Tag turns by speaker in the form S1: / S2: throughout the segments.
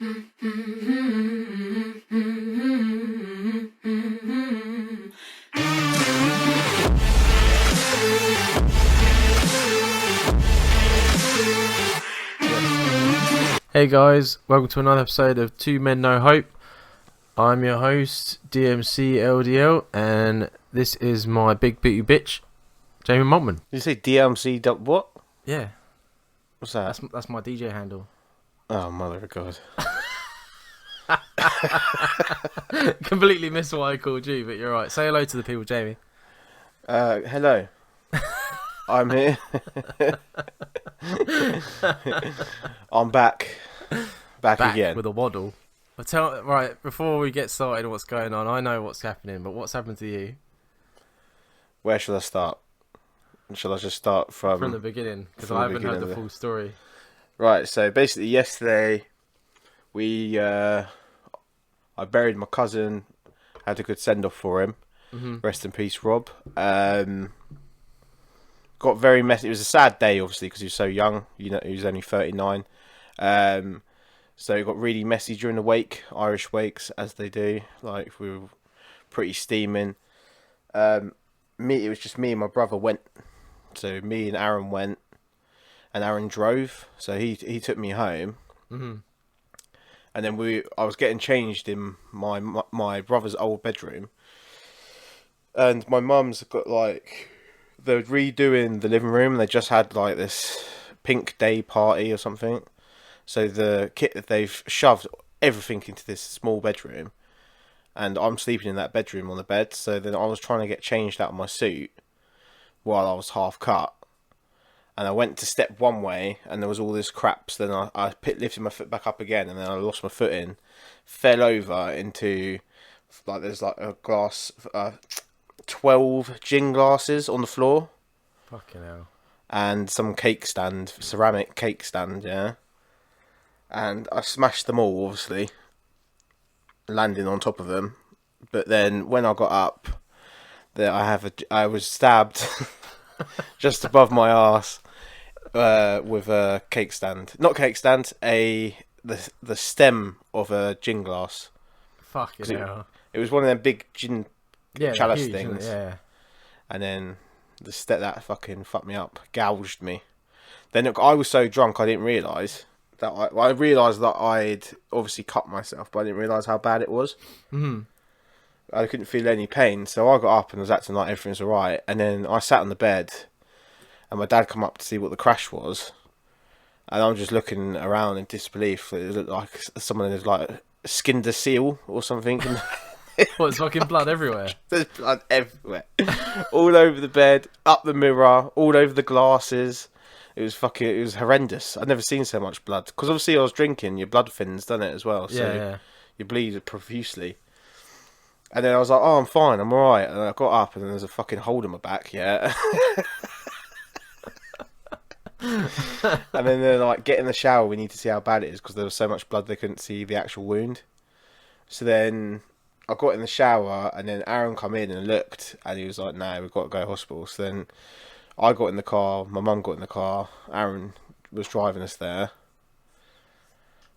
S1: Hey guys, welcome to another episode of Two Men No Hope. I'm your host, DMC LDL, and this is my big booty bitch, Jamie Montman.
S2: Did you say DMC what?
S1: Yeah.
S2: What's that?
S1: That's my DJ handle.
S2: Oh, mother of God.
S1: Completely missed what I called you, but you're right. Say hello to the people, Jamie.
S2: Hello. I'm here. I'm back. Back again.
S1: With a waddle. Right, before we get started what's going on, I know what's happening, but what's happened to you?
S2: Where shall I start? Shall I just start
S1: from the beginning? Because I haven't heard the full story.
S2: Right, so basically yesterday I buried my cousin, had a good send-off for him. Mm-hmm. Rest in peace, Rob. Got very messy. It was a sad day, obviously, because he was so young. You know, he was only 39. So it got really messy during the wake, Irish wakes, as they do. Like, we were pretty steaming. It was just me and my brother went. So me and Aaron went, and Aaron drove. So he took me home. Mm-hmm. And then I was getting changed in my brother's old bedroom. And my mum's got, like, they're redoing the living room. They just had, like, this pink day party or something. So they've shoved everything into this small bedroom. And I'm sleeping in that bedroom on the bed. So then I was trying to get changed out of my suit while I was half cut. And I went to step one way, and there was all this crap. So then I lifted my foot back up again, and then I lost my footing, fell over into, like, there's like a glass, 12 gin glasses on the floor.
S1: Fucking hell. And
S2: some cake stand, ceramic cake stand, yeah. And I smashed them all, obviously, landing on top of them. But then when I got up, I was stabbed just above my arse with a cake stand. Not cake stand, the stem of a gin glass.
S1: Fucking hell.
S2: It was one of them big gin chalice
S1: huge,
S2: things.
S1: Yeah.
S2: And then that fucking fucked me up, gouged me. Then I was so drunk I didn't realise that I realised that I'd obviously cut myself, but I didn't realise how bad it was. Mm-hmm. I couldn't feel any pain, so I got up and was acting like everything's alright. And then I sat on the bed, and my dad come up to see what the crash was. And I'm just looking around in disbelief. It looked like someone had, like, skinned a seal or something.
S1: There's fucking blood everywhere?
S2: There's blood everywhere. All over the bed, up the mirror, all over the glasses. It was horrendous. I'd never seen so much blood. Because obviously I was drinking, your blood thins, doesn't it, as well? So
S1: yeah.
S2: You bleed profusely. And then I was like, oh, I'm fine, I'm alright. And I got up and then there's a fucking hole in my back, yeah. And then they're like, get in the shower, we need to see how bad it is, because there was so much blood they couldn't see the actual wound. So then I got in the shower, and then Aaron come in and looked, and he was like, no, we've got to go to hospital. So then I got in the car, my mum got in the car, Aaron was driving us there,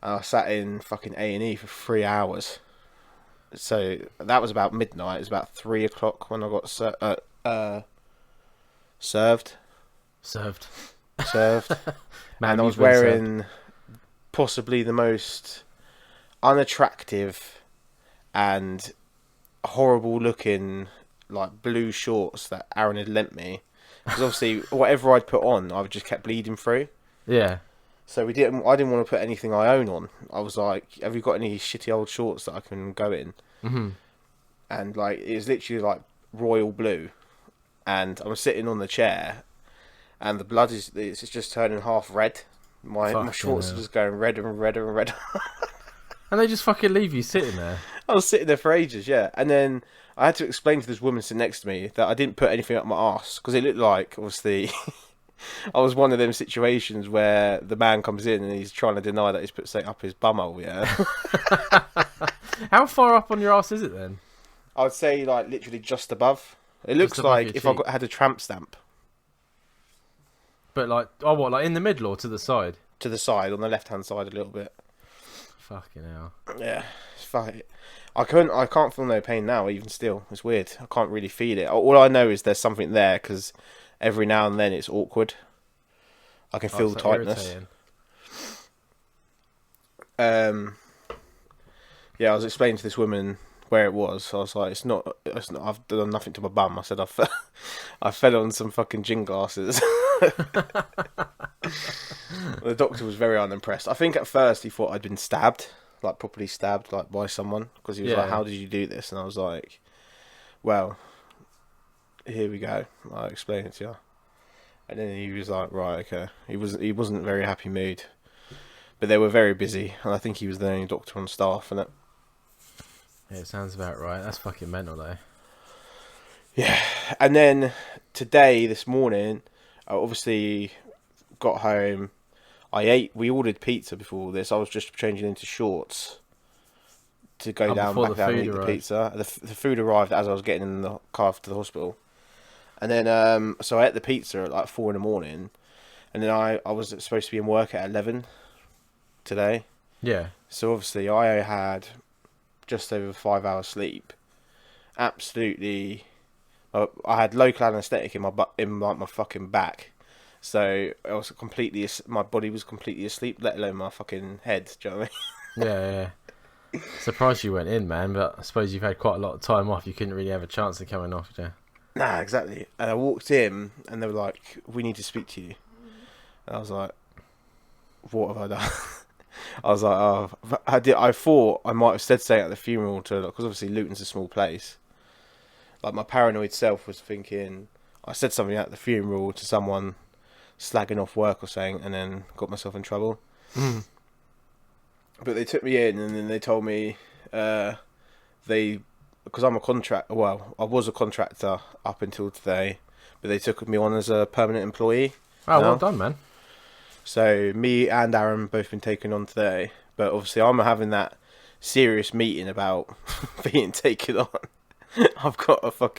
S2: and I sat in fucking A&E for 3 hours. So that was about midnight. It was about 3 o'clock when I got served. And I was wearing possibly the most unattractive and horrible looking, like, blue shorts that Aaron had lent me. Because obviously whatever I'd put on, I just kept bleeding through.
S1: Yeah.
S2: So I didn't want to put anything I own on. I was like, have you got any shitty old shorts that I can go in? Mm-hmm. And, like, it was literally like royal blue. And I'm sitting on the chair, and the blood it's just turning half red. My shorts are just going redder and redder and redder.
S1: And they just fucking leave you sitting there.
S2: I was sitting there for ages, yeah. And then I had to explain to this woman sitting next to me that I didn't put anything up my arse, because it looked like, obviously, I was one of them situations where the man comes in and he's trying to deny that he's put something up his bumhole, yeah.
S1: How far up on your arse is it then?
S2: I would say, like, literally just above. It looks like if I had a tramp stamp.
S1: But, like, oh, what, like in the middle or to the side?
S2: To the side, on the left-hand side a little bit.
S1: Fucking hell.
S2: Yeah, it's fine. I can't feel no pain now. Even still, it's weird. I can't really feel it. All I know is there's something there because every now and then it's awkward. I can
S1: Oh,
S2: feel
S1: it's
S2: the
S1: like
S2: tightness.
S1: irritating.
S2: Yeah, I was explaining to this woman where it was. I was like, it's not. I've done nothing to my bum. I said I fell on some fucking gin glasses. The doctor was very unimpressed. I think at first he thought I'd been stabbed, like properly stabbed, like by someone, because he was like,
S1: Yeah.
S2: "How did you do this?" And I was like, "Well, here we go. I'll explain it to you." And then he was like, "Right, okay." He wasn't in a very happy mood, but they were very busy, and I think he was the only doctor on staff, and it.
S1: Yeah, it sounds about right. That's fucking mental though.
S2: Yeah, and then today, this morning, I obviously got home. I ate. We ordered pizza before this. I was just changing into shorts to go
S1: Before
S2: back
S1: the
S2: down and
S1: food
S2: eat the
S1: arrived.
S2: pizza. The food arrived as I was getting in the car to the hospital, and then so I ate the pizza at like 4 a.m, and then I was supposed to be in work at 11 today.
S1: Yeah.
S2: So obviously I had just over 5 hours sleep. Absolutely, I had local anaesthetic in my butt, in like my fucking back. So I was my body was completely asleep, let alone my fucking head. Do you know what I mean?
S1: Yeah. Surprised you went in, man. But I suppose you've had quite a lot of time off. You couldn't really have a chance of coming off, did you?
S2: Nah, exactly. And I walked in, and they were like, "We need to speak to you." And I was like, "What have I done?" I was like, "Oh, I did." I thought I might have said something at the funeral to, because obviously Luton's a small place. Like my paranoid self was thinking, I said something at the funeral to someone, slagging off work or something, and then got myself in trouble.
S1: Mm.
S2: But they took me in, and then they told me because I'm a contract. Well, I was a contractor up until today, but they took me on as a permanent employee.
S1: Oh, well
S2: Now.
S1: done, man.
S2: So me and Aaron both been taken on today, but obviously I'm having that serious meeting about being taken on. I've got my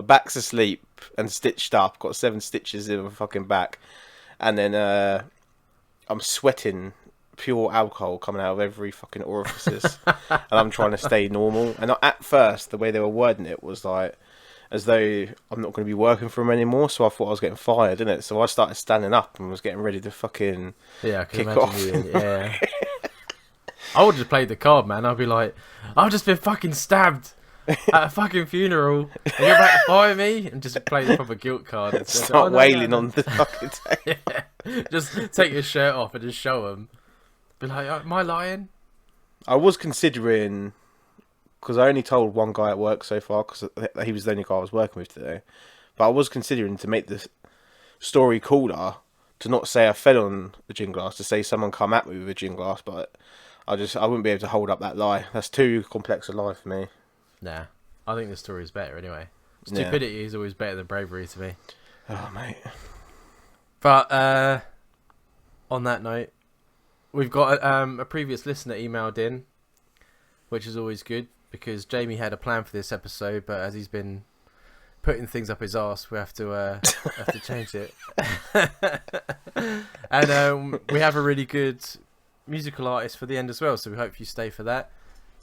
S2: back's asleep and stitched up. Got 7 stitches in my fucking back, and then I'm sweating pure alcohol coming out of every fucking orifices, and I'm trying to stay normal. And at first, the way they were wording it was like as though I'm not going to be working for them anymore. So I thought I was getting fired, innit? So I started standing up and was getting ready to fucking
S1: Yeah, I can
S2: kick
S1: imagine
S2: off.
S1: you. Yeah. I would have played the card, man. I'd be like, I've just been fucking stabbed at a fucking funeral, and you're about to fire me, and just play the proper guilt card. And say,
S2: Start
S1: "Oh, no,
S2: wailing
S1: no,
S2: on
S1: no."
S2: the fucking table.
S1: Yeah. Just take your shirt off and just show them. Be like, am I lying?
S2: I was considering, because I only told one guy at work so far, because he was the only guy I was working with today. But I was considering to make the story cooler, to not say I fell on the gin glass, to say someone come at me with a gin glass. But I wouldn't be able to hold up that lie. That's too complex a lie for me.
S1: Nah, I think the story is better anyway.
S2: Yeah.
S1: Stupidity is always better than bravery to me.
S2: Oh mate.
S1: But on that note, we've got a previous listener emailed in, which is always good because Jamie had a plan for this episode, but as he's been putting things up his arse, we have to change it. And we have a really good musical artist for the end as well, so we hope you stay for that.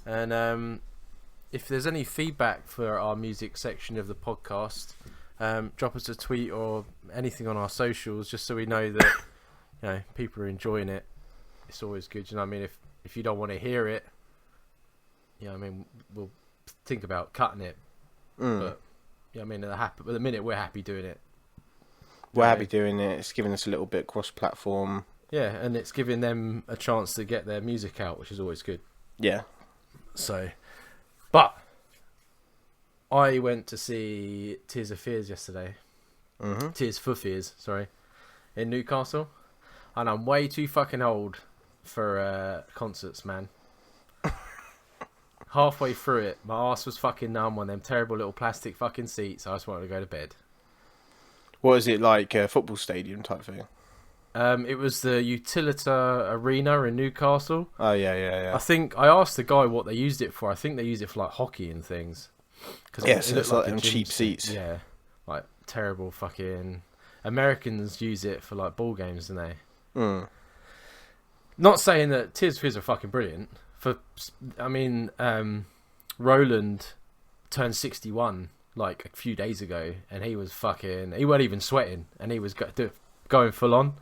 S1: And if there's any feedback for our music section of the podcast, drop us a tweet or anything on our socials, just so we know that people are enjoying it. It's always good, you know what I mean? If you don't want to hear it, you know what I mean, we'll think about cutting it. But yeah, I mean, at the minute we're happy doing it.
S2: We're happy doing it. It's giving us a little bit cross-platform.
S1: Yeah, and it's giving them a chance to get their music out, which is always good.
S2: Yeah.
S1: So, but I went to see Tears of Fears yesterday.
S2: Mm-hmm.
S1: Tears for Fears, sorry, in Newcastle. And I'm way too fucking old for concerts, man. Halfway through it, my arse was fucking numb on them terrible little plastic fucking seats. I just wanted to go to bed.
S2: What is it, like a football stadium type thing?
S1: It was the Utilita Arena in Newcastle.
S2: Oh yeah.
S1: I think I asked the guy what they used it for. I think they used it for like hockey and things.
S2: Yeah, so it's like
S1: a
S2: them
S1: gym
S2: cheap
S1: seat.
S2: seats.
S1: Yeah, like terrible fucking. Americans use it for like ball games, don't they? Not saying that Tears for Fears are fucking brilliant. Roland turned 61 like a few days ago, and he wasn't even sweating, and he was going full on.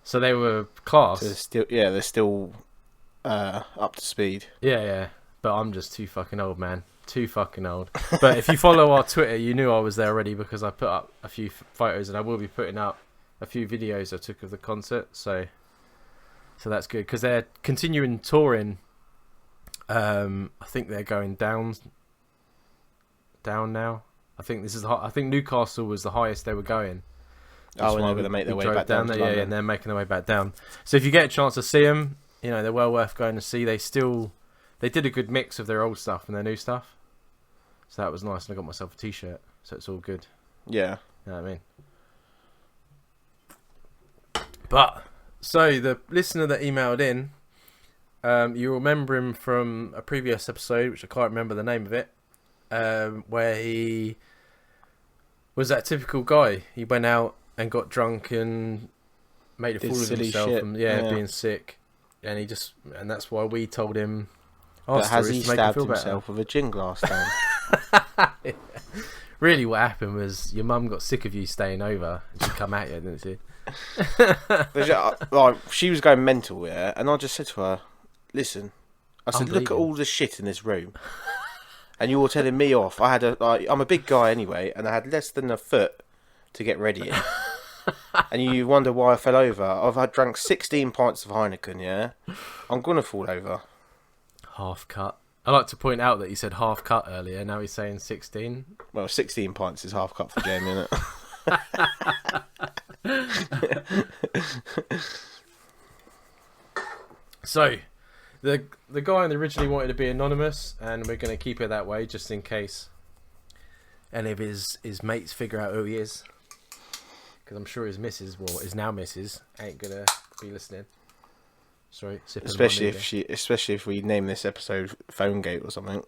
S1: So they were class.
S2: So they're still up to speed.
S1: Yeah. But I'm just too fucking old, man. Too fucking old. But if you follow our Twitter, you knew I was there already because I put up a few photos, and I will be putting up a few videos I took of the concert. So that's good because they're continuing touring. I think they're going down now. I think Newcastle was the highest they were going.
S2: And they're going to make their way back down.
S1: Yeah, and they're making their way back down. So if you get a chance to see them, they're well worth going to see. They did a good mix of their old stuff and their new stuff. So that was nice, and I got myself a t-shirt, so it's all good.
S2: Yeah.
S1: You know what I mean? But, so the listener that emailed in, you remember him from a previous episode, which I can't remember the name of it, where he was that typical guy. He went out and got drunk and made a fool of himself from being sick. And that's why we told him...
S2: But has he stabbed himself with a gin glass down?
S1: Really, what happened was your mum got sick of you staying over, and she come at you, didn't she?
S2: Like, she was going mental, yeah, and I just said to her, "Listen," I said, "Look at all the shit in this room, and you're telling me off. I'm a big guy anyway, and I had less than a foot to get ready in, and you wonder why I fell over. I've drank 16 pints of Heineken, yeah. I'm gonna fall over."
S1: Half cut. I like to point out that he said half cut earlier. Now he's saying 16.
S2: Well, 16 pints is half cut for Jamie, isn't it?
S1: So, the guy originally wanted to be anonymous, and we're going to keep it that way just in case any of his mates figure out who he is. Because I'm sure his now missus, ain't going to be listening. Sorry,
S2: especially if we name this episode Phone Gate or something.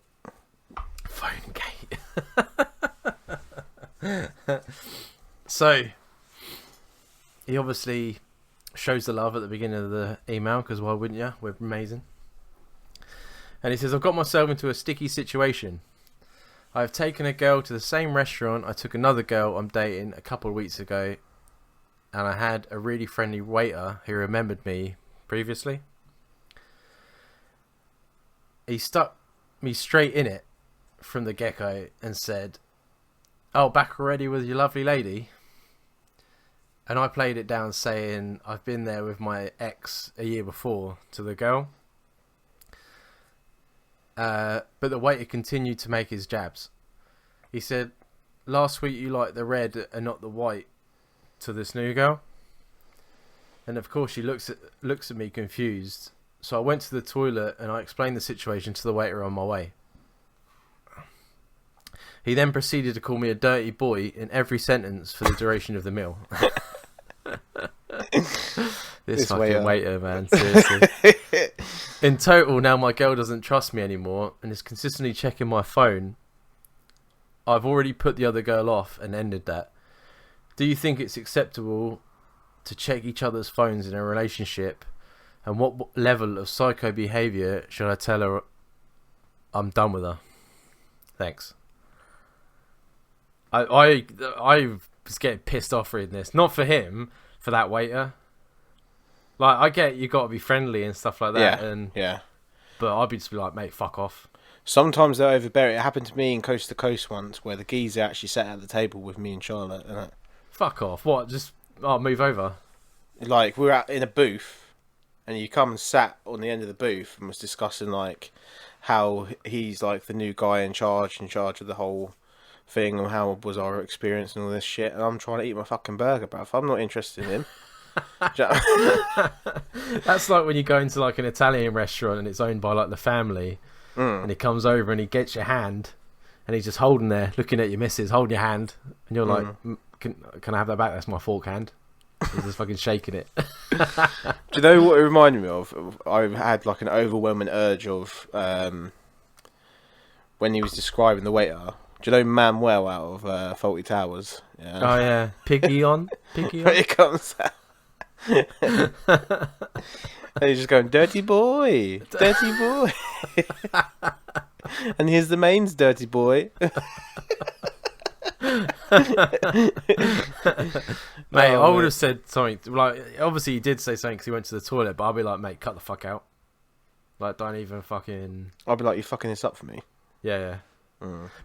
S1: Phone Gate. So he obviously shows the love at the beginning of the email, because why wouldn't you? We're amazing. And he says, "I've got myself into a sticky situation. I've taken a girl to the same restaurant I took another girl I'm dating a couple of weeks ago, and I had a really friendly waiter who remembered me previously. He stuck me straight in it from the get-go and said, 'Oh, back already with your lovely lady?' And I played it down saying I've been there with my ex a year before to the girl. But the waiter continued to make his jabs. He said, 'Last week you liked the red and not the white to this new girl.' And of course she looks at me confused. So I went to the toilet and I explained the situation to the waiter on my way. He then proceeded to call me a dirty boy in every sentence for the duration of the meal." This fucking waiter, man, seriously. "In total, now my girl doesn't trust me anymore and is consistently checking my phone. I've already put the other girl off and ended that. Do you think it's acceptable to check each other's phones in a relationship? And what level of psycho behaviour should I tell her I'm done with her? Thanks." I was getting pissed off reading this. Not for him, for that waiter. Like, I get you got to be friendly and stuff like that.
S2: Yeah.
S1: But I'd just be like, mate, fuck off.
S2: Sometimes they overbear it. It happened to me in Coast to Coast once, where the geezer actually sat at the table with me and Charlotte. And
S1: fuck off. What? Just move over.
S2: Like, we were in a booth, and you come and sat on the end of the booth and was discussing like how he's like the new guy in charge of the whole thing, and how was our experience and all this shit. And I'm trying to eat my fucking burger, bruv. I'm not interested in him.
S1: That's like when you go into like an Italian restaurant and it's owned by like the family, and he comes over and he gets your hand and he's just holding there looking at your missus, holding your hand, and you're like, can I have that back? That's my fork hand. He's just fucking shaking it.
S2: Do you know what it reminded me of? I had like an overwhelming urge of when he was describing the waiter. Do you know Manuel out of Faulty Towers? Yeah.
S1: Oh yeah, Piggy on.
S2: When he comes out And he's just going, dirty boy, dirty boy. And here's the mains, dirty boy.
S1: Mate,
S2: Oh,
S1: I would
S2: mate.
S1: have said something like, obviously he did say something because he went to the toilet, but I'll be like, mate, cut the fuck out. Like, don't even fucking...
S2: I'll be like, you're fucking this up for me.
S1: Yeah.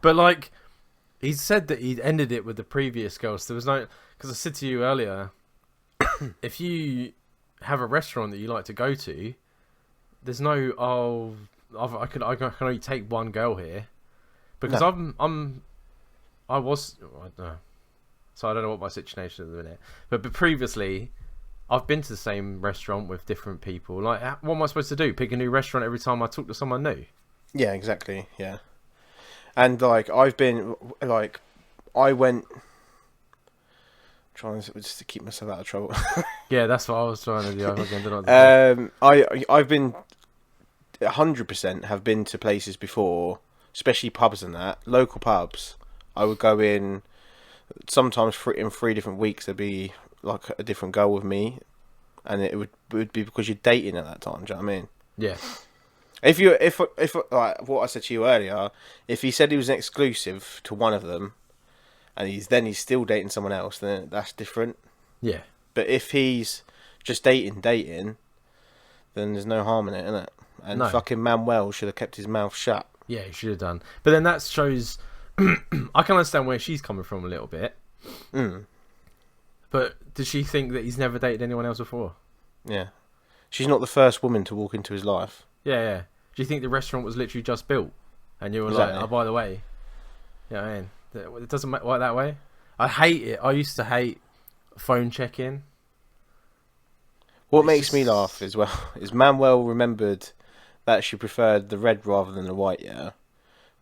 S1: But like, he said that he'd ended it with the previous girl, so there was no... Because I said to you earlier, if you have a restaurant that you like to go to, there's no, I can only take one girl here. Because
S2: No.
S1: I don't know. So I don't know what my situation is at the minute. But previously, I've been to the same restaurant with different people. Like, what am I supposed to do? Pick a new restaurant every time I talk to someone new?
S2: Yeah, exactly. Yeah. And like, I've been, like, I went, trying to, just to keep myself out of trouble.
S1: Yeah, that's what I was trying to do. I fucking don't know what to do.
S2: I've been 100% have been to places before, especially pubs and that, local pubs. I would go in sometimes in 3 different weeks. There'd be like a different girl with me, and it would be because you're dating at that time. Do you know what I mean?
S1: Yeah.
S2: If like what I said to you earlier, if he said he was an exclusive to one of them, and he's still dating someone else, then that's different.
S1: Yeah.
S2: But if he's just dating, then there's no harm in it, innit? And
S1: No.
S2: fucking Manuel should have kept his mouth shut.
S1: Yeah, he should have done. But then that shows... I can understand where she's coming from a little bit. But does she think that he's never dated anyone else before?
S2: Yeah. She's not the first woman to walk into his life.
S1: Yeah. Do you think the restaurant was literally just built? And you were
S2: Exactly.
S1: like, oh, by the way... Yeah, I mean, it doesn't work that way. I hate it. I used to hate phone check-in.
S2: What
S1: It's
S2: makes
S1: just-
S2: me laugh as well is Manuel remembered that she preferred the red rather than the white, yeah?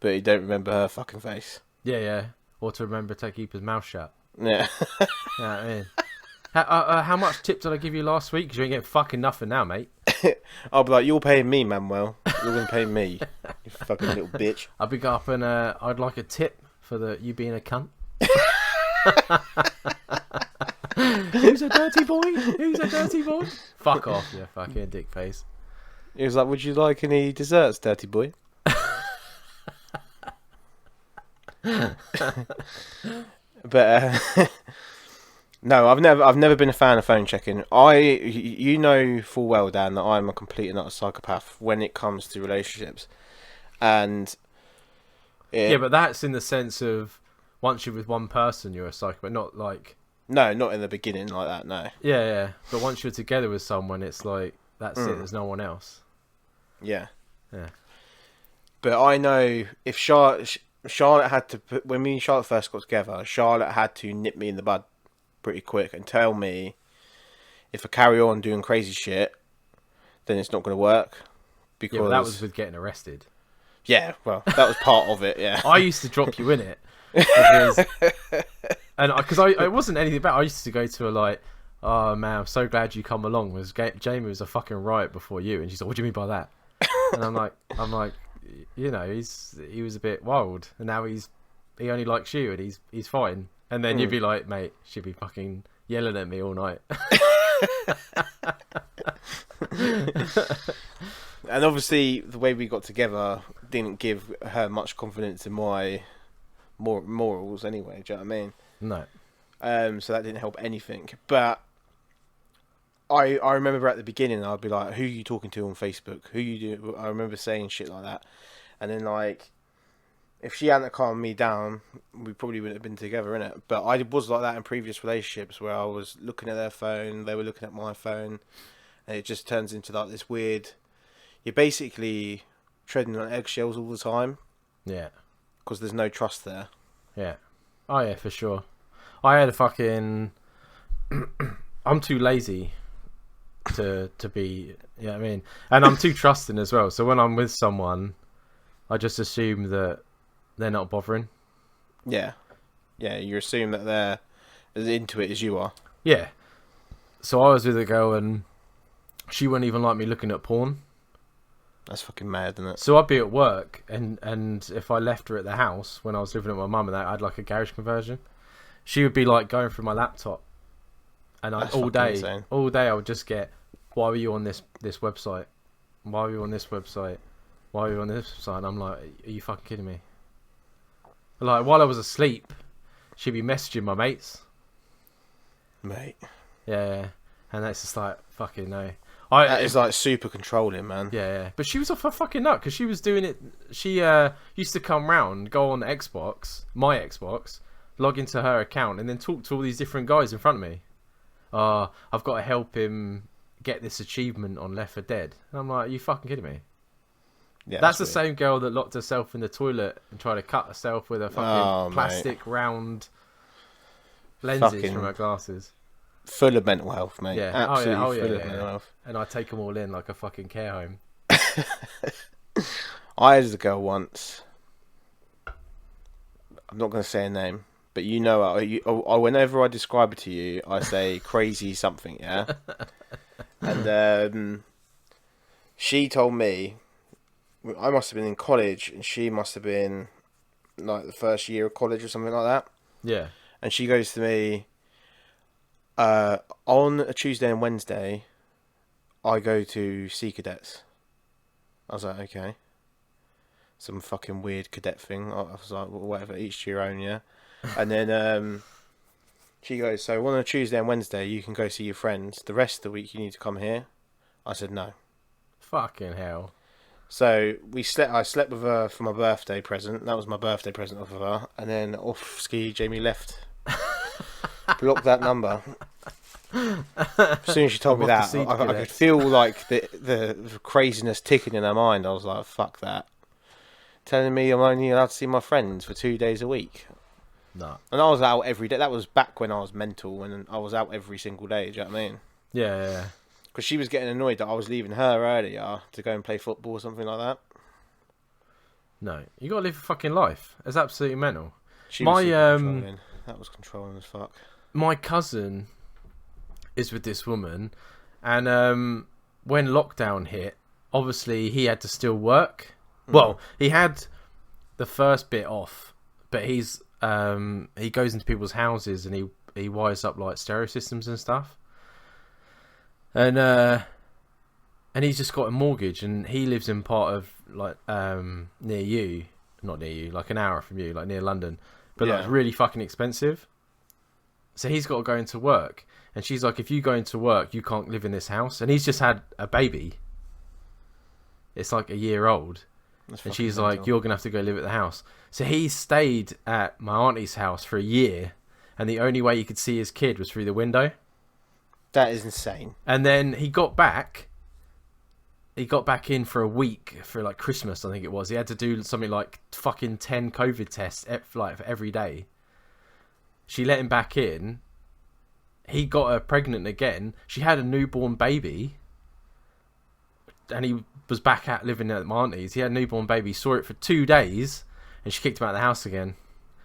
S2: But he don't remember her fucking face.
S1: Yeah. Or to remember to keep his mouth shut.
S2: Yeah.
S1: Yeah, I mean... How much tip did I give you last week? Because you ain't getting fucking nothing now, mate.
S2: I'll be like, you're paying me, Manuel. You're going to pay me. You fucking little bitch.
S1: I'll be up and I'd like a tip for you being a cunt. Who's a dirty boy? Who's a dirty boy? Fuck off, you fucking dick face.
S2: He was like, would you like any desserts, dirty boy? But no, I've never been a fan of phone checking. You know full well, Dan, that I'm a complete and utter psychopath when it comes to relationships, and
S1: Yeah, but that's in the sense of once you're with one person, you're a psychopath, not like...
S2: no, not in the beginning like that. No.
S1: Yeah. But once you're together with someone, it's like, that's it, there's no one else.
S2: Yeah.
S1: Yeah.
S2: But I know if Charlotte had to put, when me and Charlotte first got together, Charlotte had to nip me in the bud pretty quick and tell me if I carry on doing crazy shit, then it's not going to work. Because
S1: Yeah, but that was with getting arrested.
S2: yeah, well, that was part of it. Yeah,
S1: I used to drop you in it. Because I wasn't anything bad. I used to go to like, oh man, I'm so glad you come along. Was Jamie was a fucking riot before you, and she's like, what do you mean by that? And I'm like, you know, he was a bit wild, and now he only likes you, and he's fine. And then you'd be like, mate, she'd be fucking yelling at me all night.
S2: and obviously the way we got together didn't give her much confidence in my morals anyway. Do you know what I mean?
S1: No.
S2: So that didn't help anything. But I remember at the beginning I'd be like, who are you talking to on Facebook? Who you do? I remember saying shit like that. And then like, if she hadn't calmed me down, we probably wouldn't have been together, innit? But I was like that in previous relationships where I was looking at their phone, they were looking at my phone, and it just turns into like this weird... You're basically treading on eggshells all the time.
S1: Yeah.
S2: Because there's no trust there.
S1: Yeah. Oh yeah, for sure. I had a fucking... I'm too lazy to be... You know what I mean? And I'm too trusting as well. So when I'm with someone, I just assume that they're not bothering.
S2: Yeah. Yeah, you assume that they're as into it as you are.
S1: Yeah. So I was with a girl and she wouldn't even like me looking at porn.
S2: That's fucking mad, isn't it?
S1: So I'd be at work and if I left her at the house when I was living with my mum and that, I had like a garage conversion. She would be like going through my laptop And
S2: That's
S1: all
S2: fucking insane.
S1: day I would just get, why were you on this website? Why were you on this website? Why were you on this website? And I'm like, are you fucking kidding me? Like, while I was asleep, she'd be messaging my mates.
S2: Mate.
S1: Yeah. And that's just like, fucking no.
S2: That is like super controlling, man.
S1: Yeah. But she was off her fucking nut because she was doing it. She used to come round, go on Xbox, my Xbox, log into her account, and then talk to all these different guys in front of me. I've got to help him get this achievement on Left 4 Dead. And I'm like, are you fucking kidding me?
S2: Yeah,
S1: that's the
S2: weird.
S1: same girl that locked herself in the toilet and tried to cut herself with a fucking plastic round lenses from her glasses.
S2: Full of mental health, mate.
S1: Yeah,
S2: Absolutely full of mental health.
S1: And I take them all in like a fucking care home.
S2: I had a girl once. I'm not going to say her name, but you know, whenever I describe it to you, I say crazy something, yeah? And she told me, I must have been in college, and she must have been like the first year of college or something like that.
S1: Yeah.
S2: And she goes to me, on a Tuesday and Wednesday, I go to Sea Cadets. I was like, okay. Some fucking weird cadet thing. I was like, well, whatever, each to your own, yeah? And then she goes, so on a Tuesday and Wednesday, you can go see your friends. The rest of the week, you need to come here. I said, no.
S1: Fucking hell.
S2: So I slept with her for my birthday present. That was my birthday present off of her. And then off ski, Jamie left. Blocked that number. As soon as she told me that, I could feel like the craziness ticking in her mind. I was like, fuck that. Telling me I'm only allowed to see my friends for 2 days a week.
S1: No.
S2: And I was out every day. That was back when I was mental and I was out every single day. Do you know what I mean?
S1: Yeah.
S2: Because she was getting annoyed that I was leaving her earlier to go and play football or something like that.
S1: No. You gotta live a fucking life. It's absolutely mental.
S2: She was controlling. That was controlling as fuck.
S1: My cousin is with this woman, and when lockdown hit, obviously he had to still work. Well, he had the first bit off, but he goes into people's houses and he wires up like stereo systems and stuff. And he's just got a mortgage, and he lives in part of like near you, not near you, like an hour from you, like near London, but like really fucking expensive. So he's got to go into work, and she's like, if you go into work, you can't live in this house. And he's just had a baby. It's like a year old. And she's like, you're going to have to go live at the house. So he stayed at my auntie's house for a year, and the only way you could see his kid was through the window.
S2: That is insane.
S1: And then he got back in for a week for like Christmas, I think it was. He had to do something like fucking 10 COVID tests like for every day. She let him back in. He got her pregnant again. She had a newborn baby. And he was back at living at my auntie's. He had a newborn baby, saw it for 2 days, and she kicked him out of the house again.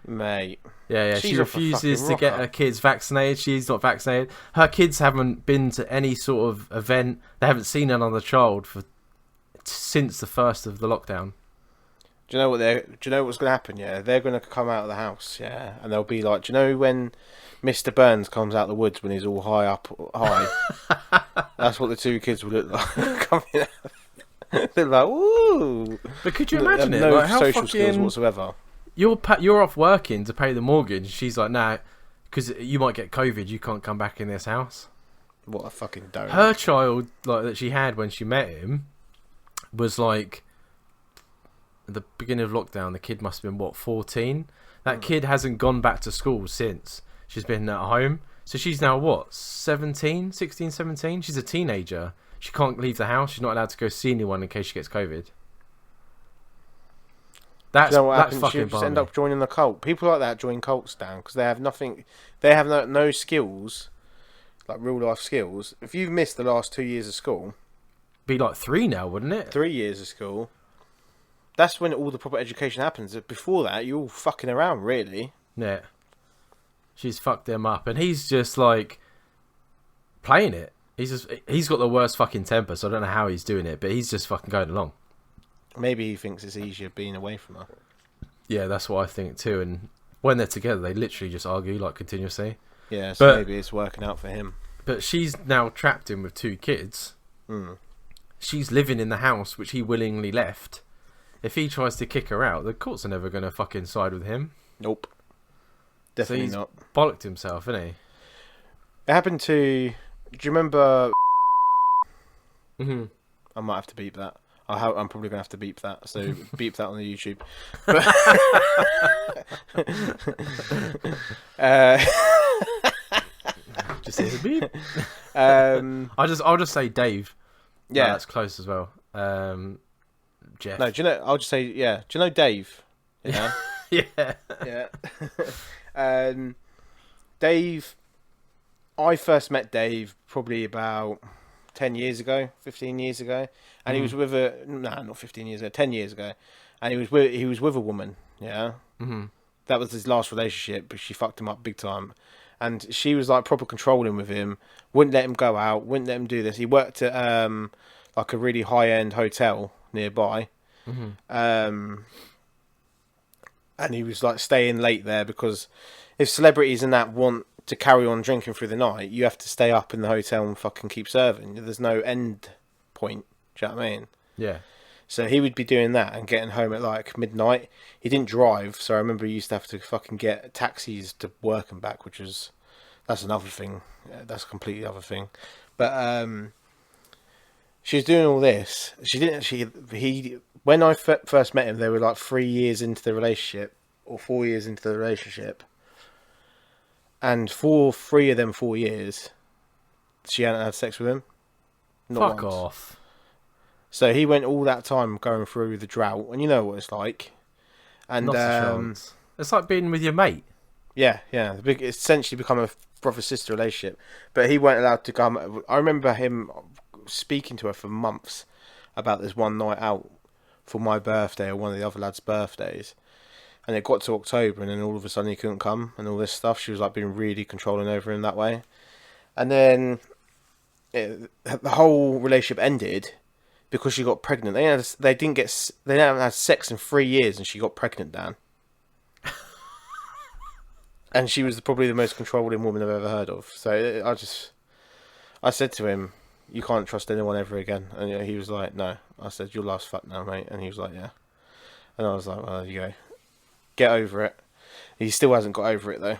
S2: Mate.
S1: Yeah. She refuses to get her kids vaccinated. She's not vaccinated. Her kids haven't been to any sort of event. They haven't seen another child since the first of the lockdown.
S2: Do you know what's going to happen? Yeah, they're going to come out of the house. Yeah, and they'll be like, do you know when Mr. Burns comes out of the woods when he's all high? That's what the two kids will look like coming out. They're like, ooh.
S1: But could you imagine it?
S2: No
S1: like, how
S2: social skills whatsoever.
S1: You're off working to pay the mortgage. She's like, nah, because you might get COVID. You can't come back in this house.
S2: What a fucking donut.
S1: Her child, like that she had when she met him, was like at the beginning of lockdown. The kid must have been 14. That kid hasn't gone back to school since. She's been at home. So she's now 16, 17? She's a teenager. She can't leave the house. She's not allowed to go see anyone in case she gets COVID. That's fucking
S2: She'll just end up joining the cult. People like that join cults down because they have nothing. They have no skills, like real life skills. If you've missed the last 2 years of school,
S1: be like 3 now, wouldn't it?
S2: 3 years of school. That's when all the proper education happens. Before that, you're all fucking around, really.
S1: Yeah. She's fucked them up, and he's just like playing it. He's got the worst fucking temper, so I don't know how he's doing it, but he's just fucking going along.
S2: Maybe he thinks it's easier being away from her.
S1: Yeah, that's what I think too. And when they're together, they literally just argue like continuously.
S2: Yeah, so maybe it's working out for him.
S1: But she's now trapped him with 2 kids.
S2: Mm.
S1: She's living in the house which he willingly left. If he tries to kick her out, the courts are never going to fucking side with him.
S2: Nope. Definitely
S1: so
S2: not.
S1: Bollocked himself, isn't he?
S2: It happened to... Do you remember...
S1: Mm-hmm.
S2: I might have to beep that. I'm probably going to have to beep that. So beep that on the YouTube.
S1: Just say the beep. I'll just say Dave.
S2: Yeah.
S1: No, that's close as well. Jeff.
S2: No, do you know? I'll just say yeah. Do you know Dave? Yeah.
S1: Yeah.
S2: Yeah. Dave. I first met Dave probably about 10 years ago, 15 years ago, and he was with not 15 years ago, 10 years ago, and he was with a woman. Yeah.
S1: Mm-hmm.
S2: That was his last relationship, but she fucked him up big time. And she was like proper controlling with him, wouldn't let him go out, wouldn't let him do this. He worked at like a really high end hotel nearby.
S1: Mm-hmm.
S2: And he was like staying late there because if celebrities and that want to carry on drinking through the night, you have to stay up in the hotel and fucking keep serving. There's no end point. Do you know what I mean?
S1: Yeah.
S2: So he would be doing that and getting home at like midnight. He didn't drive, so I remember he used to have to fucking get taxis to work and back, that's another thing. That's a completely other thing. But she was doing all this. When I first met him, they were like 3 years into the relationship, or 4 years into the relationship. And for 3 of them 4 years, she hadn't had sex with him.
S1: Fuck off.
S2: So he went all that time going through the drought, and you know what it's like. And
S1: Not a chance. It's like being with your mate.
S2: Yeah. It's essentially become a brother-sister relationship. But he weren't allowed to come. I remember him speaking to her for months about this one night out for my birthday or one of the other lads' birthdays. And it got to October, and then all of a sudden he couldn't come, and all this stuff. She was like being really controlling over him that way. And then the whole relationship ended because she got pregnant. They haven't had sex in 3 years, and she got pregnant, Dan. And she was probably the most controlling woman I've ever heard of. So I said to him, "You can't trust anyone ever again." And he was like, "No." I said, "Your last fuck now, mate." And he was like, "Yeah." And I was like, "Well, there you go. Get over it." He still hasn't got over it though,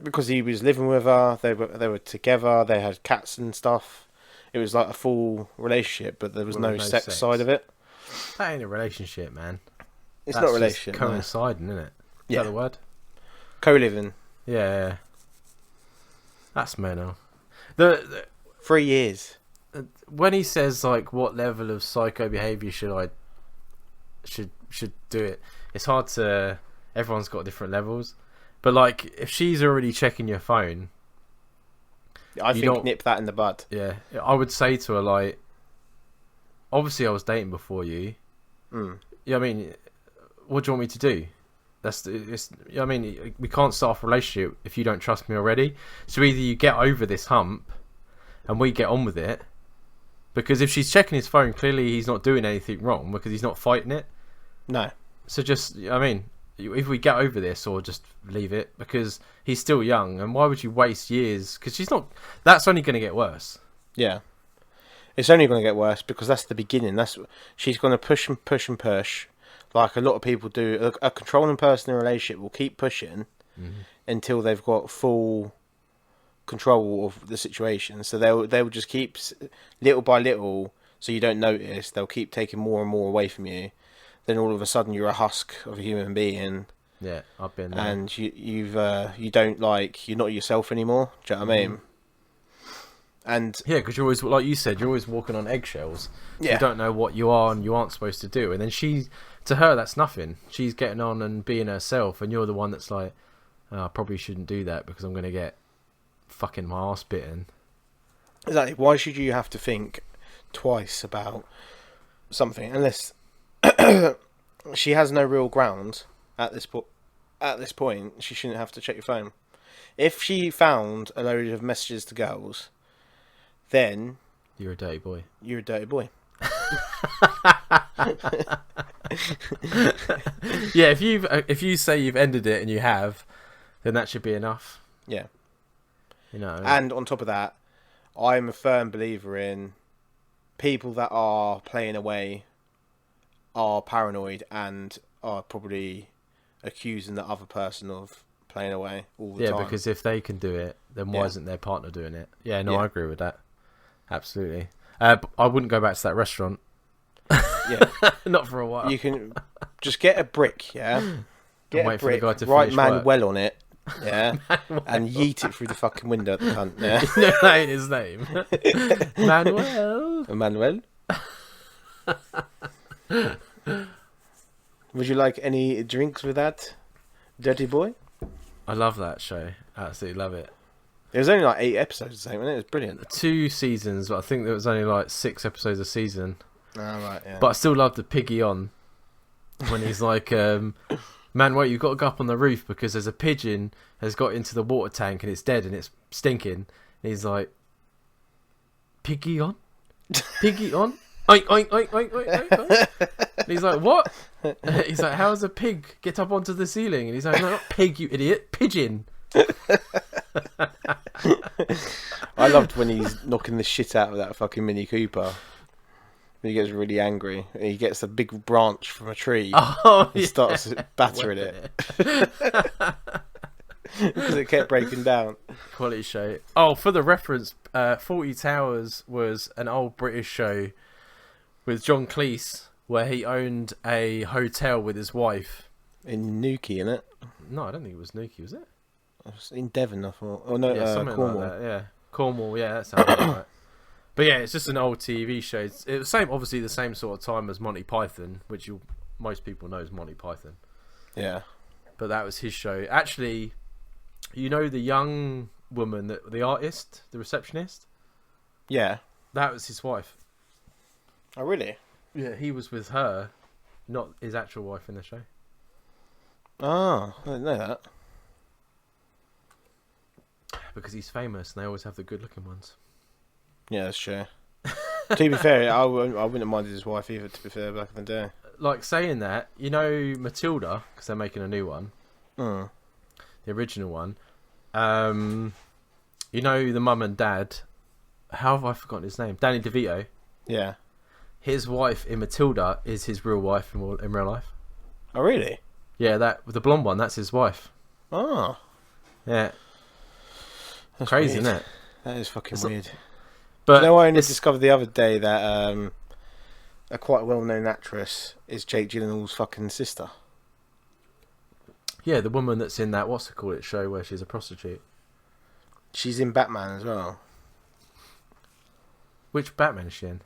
S2: because he was living with her. They were together. They had cats and stuff. It was like a full relationship, but there was no sex side of it.
S1: That ain't a relationship, man.
S2: It's not a relationship.
S1: Just coinciding, isn't it? Is that the word?
S2: Co-living.
S1: Yeah. That's mental. The
S2: 3 years.
S1: When he says like, what level of psycho behaviour should do it? It's hard to. Everyone's got different levels, but like if she's already checking your phone,
S2: I think nip that in the bud.
S1: Yeah, I would say to her like, obviously I was dating before you. Yeah, I mean, what do you want me to do? I mean, we can't start a relationship if you don't trust me already. So either you get over this hump, and we get on with it. Because if she's checking his phone, clearly he's not doing anything wrong because he's not fighting it.
S2: No.
S1: So if we get over this, or just leave it, because he's still young, and why would you waste years? Because that's only going to get worse.
S2: Yeah. It's only going to get worse because that's the beginning. She's going to push and push and push, like a lot of people do. A controlling person in a relationship will keep pushing until they've got full control of the situation. So they'll just keep little by little, so you don't notice. They'll keep taking more and more away from you. Then all of a sudden you're a husk of a human being.
S1: Yeah, I've been there.
S2: And you're not yourself anymore. Do you know what I mean? And
S1: yeah, because you're always, like you said, you're always walking on eggshells.
S2: Yeah.
S1: You don't know what you are and you aren't supposed to do. And then to her, that's nothing. She's getting on and being herself, and you're the one that's like, oh, I probably shouldn't do that because I'm going to get fucking my ass bitten.
S2: Exactly. Why should you have to think twice about something unless she has no real ground at this point? She shouldn't have to check your phone. If she found a load of messages to girls, then
S1: you're a dirty boy.
S2: You're a dirty boy.
S1: Yeah, if you say you've ended it and you have, then that should be enough.
S2: Yeah.
S1: You know.
S2: And on top of that, I'm a firm believer in people that are playing away are paranoid and are probably accusing the other person of playing away all the time.
S1: Yeah, because if they can do it, then why isn't their partner doing it? Yeah, no, I agree with that. Absolutely. But I wouldn't go back to that restaurant.
S2: Yeah.
S1: Not for a while.
S2: You can just get a brick, yeah? Get a
S1: wait for the
S2: brick,
S1: guy to
S2: write
S1: finish
S2: Manuel on it, yeah? And yeet it through the fucking window at the cunt, yeah?
S1: No, that ain't his name. Manuel.
S2: Manuel? Would you like any drinks with that, dirty boy?
S1: I love that show. Absolutely love it.
S2: It was only like 8 episodes, the same, wasn't it? It was brilliant.
S1: 2 seasons, but I think there was only like 6 episodes a season.
S2: Oh, right, yeah.
S1: But I still love the piggy on when he's like, man, wait, you've got to go up on the roof because there's a pigeon has got into the water tank and it's dead and it's stinking. And he's like, piggy on? Piggy on? Oink, oink, oink, oink, oink, oink. And he's like, what? He's like, how does a pig get up onto the ceiling? And he's like, no, not pig, you idiot, pigeon.
S2: I loved when he's knocking the shit out of that fucking Mini Cooper. He gets really angry. He gets a big branch from a tree and starts battering it. Because it kept breaking down.
S1: Quality show. Oh, for the reference, 40 Towers was an old British show with John Cleese where he owned a hotel with his wife.
S2: In Newquay, innit?
S1: No, I don't think it was Newquay, was it?
S2: It was in Devon, I thought. Oh, no,
S1: Yeah, something
S2: Cornwall.
S1: like that, yeah. Cornwall, yeah, that sounds right. But yeah, it's just an old TV show. It's the same, obviously the same sort of time as Monty Python, which most people know is Monty Python.
S2: Yeah.
S1: But that was his show. Actually, you know the young woman, the artist, the receptionist?
S2: Yeah.
S1: That was his wife.
S2: Oh, really?
S1: Yeah, he was with her, not his actual wife in the show.
S2: Oh, I didn't know that.
S1: Because he's famous and they always have the good looking ones.
S2: Yeah, that's true. To be fair, I wouldn't have minded his wife either, to be fair, back in the day.
S1: Like saying that, you know Matilda, because they're making a new one.
S2: Mm.
S1: The original one. You know the mum and dad. How have I forgotten his name? Danny DeVito.
S2: Yeah.
S1: His wife in Matilda is his real wife in real life.
S2: Oh, really?
S1: Yeah, that the blonde one. That's his wife.
S2: Oh.
S1: Yeah.
S2: That's
S1: crazy,
S2: weird.
S1: isn't it?
S2: That is fucking weird.
S1: But
S2: I only discovered the other day that a quite well-known actress is Jake Gyllenhaal's fucking sister.
S1: Yeah, the woman that's in that what's it called? It show where she's a prostitute.
S2: She's in Batman as well.
S1: Which Batman is she in?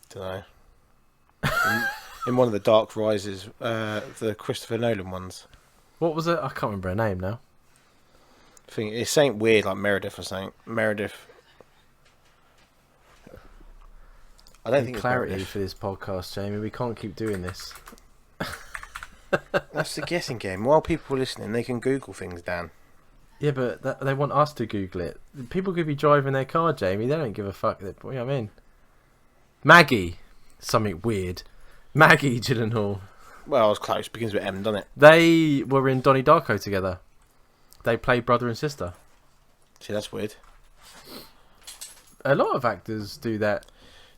S2: Don't know. in one of the Dark Rises, the Christopher Nolan ones.
S1: What was it? I can't remember her name now.
S2: I think it's something weird like Meredith or something. Meredith. I don't think
S1: clarity
S2: it's
S1: for this podcast, Jamie. We can't keep doing this.
S2: That's the guessing game. While people are listening, they can Google things, Dan.
S1: Yeah, but they want us to Google it. People could be driving their car, Jamie. They don't give a fuck. You know what I mean? Maggie. Something weird. Maggie Gyllenhaal.
S2: Well, I was close. Begins with M, doesn't it?
S1: They were in Donnie Darko together. They played brother and sister.
S2: See, that's weird.
S1: A lot of actors do that.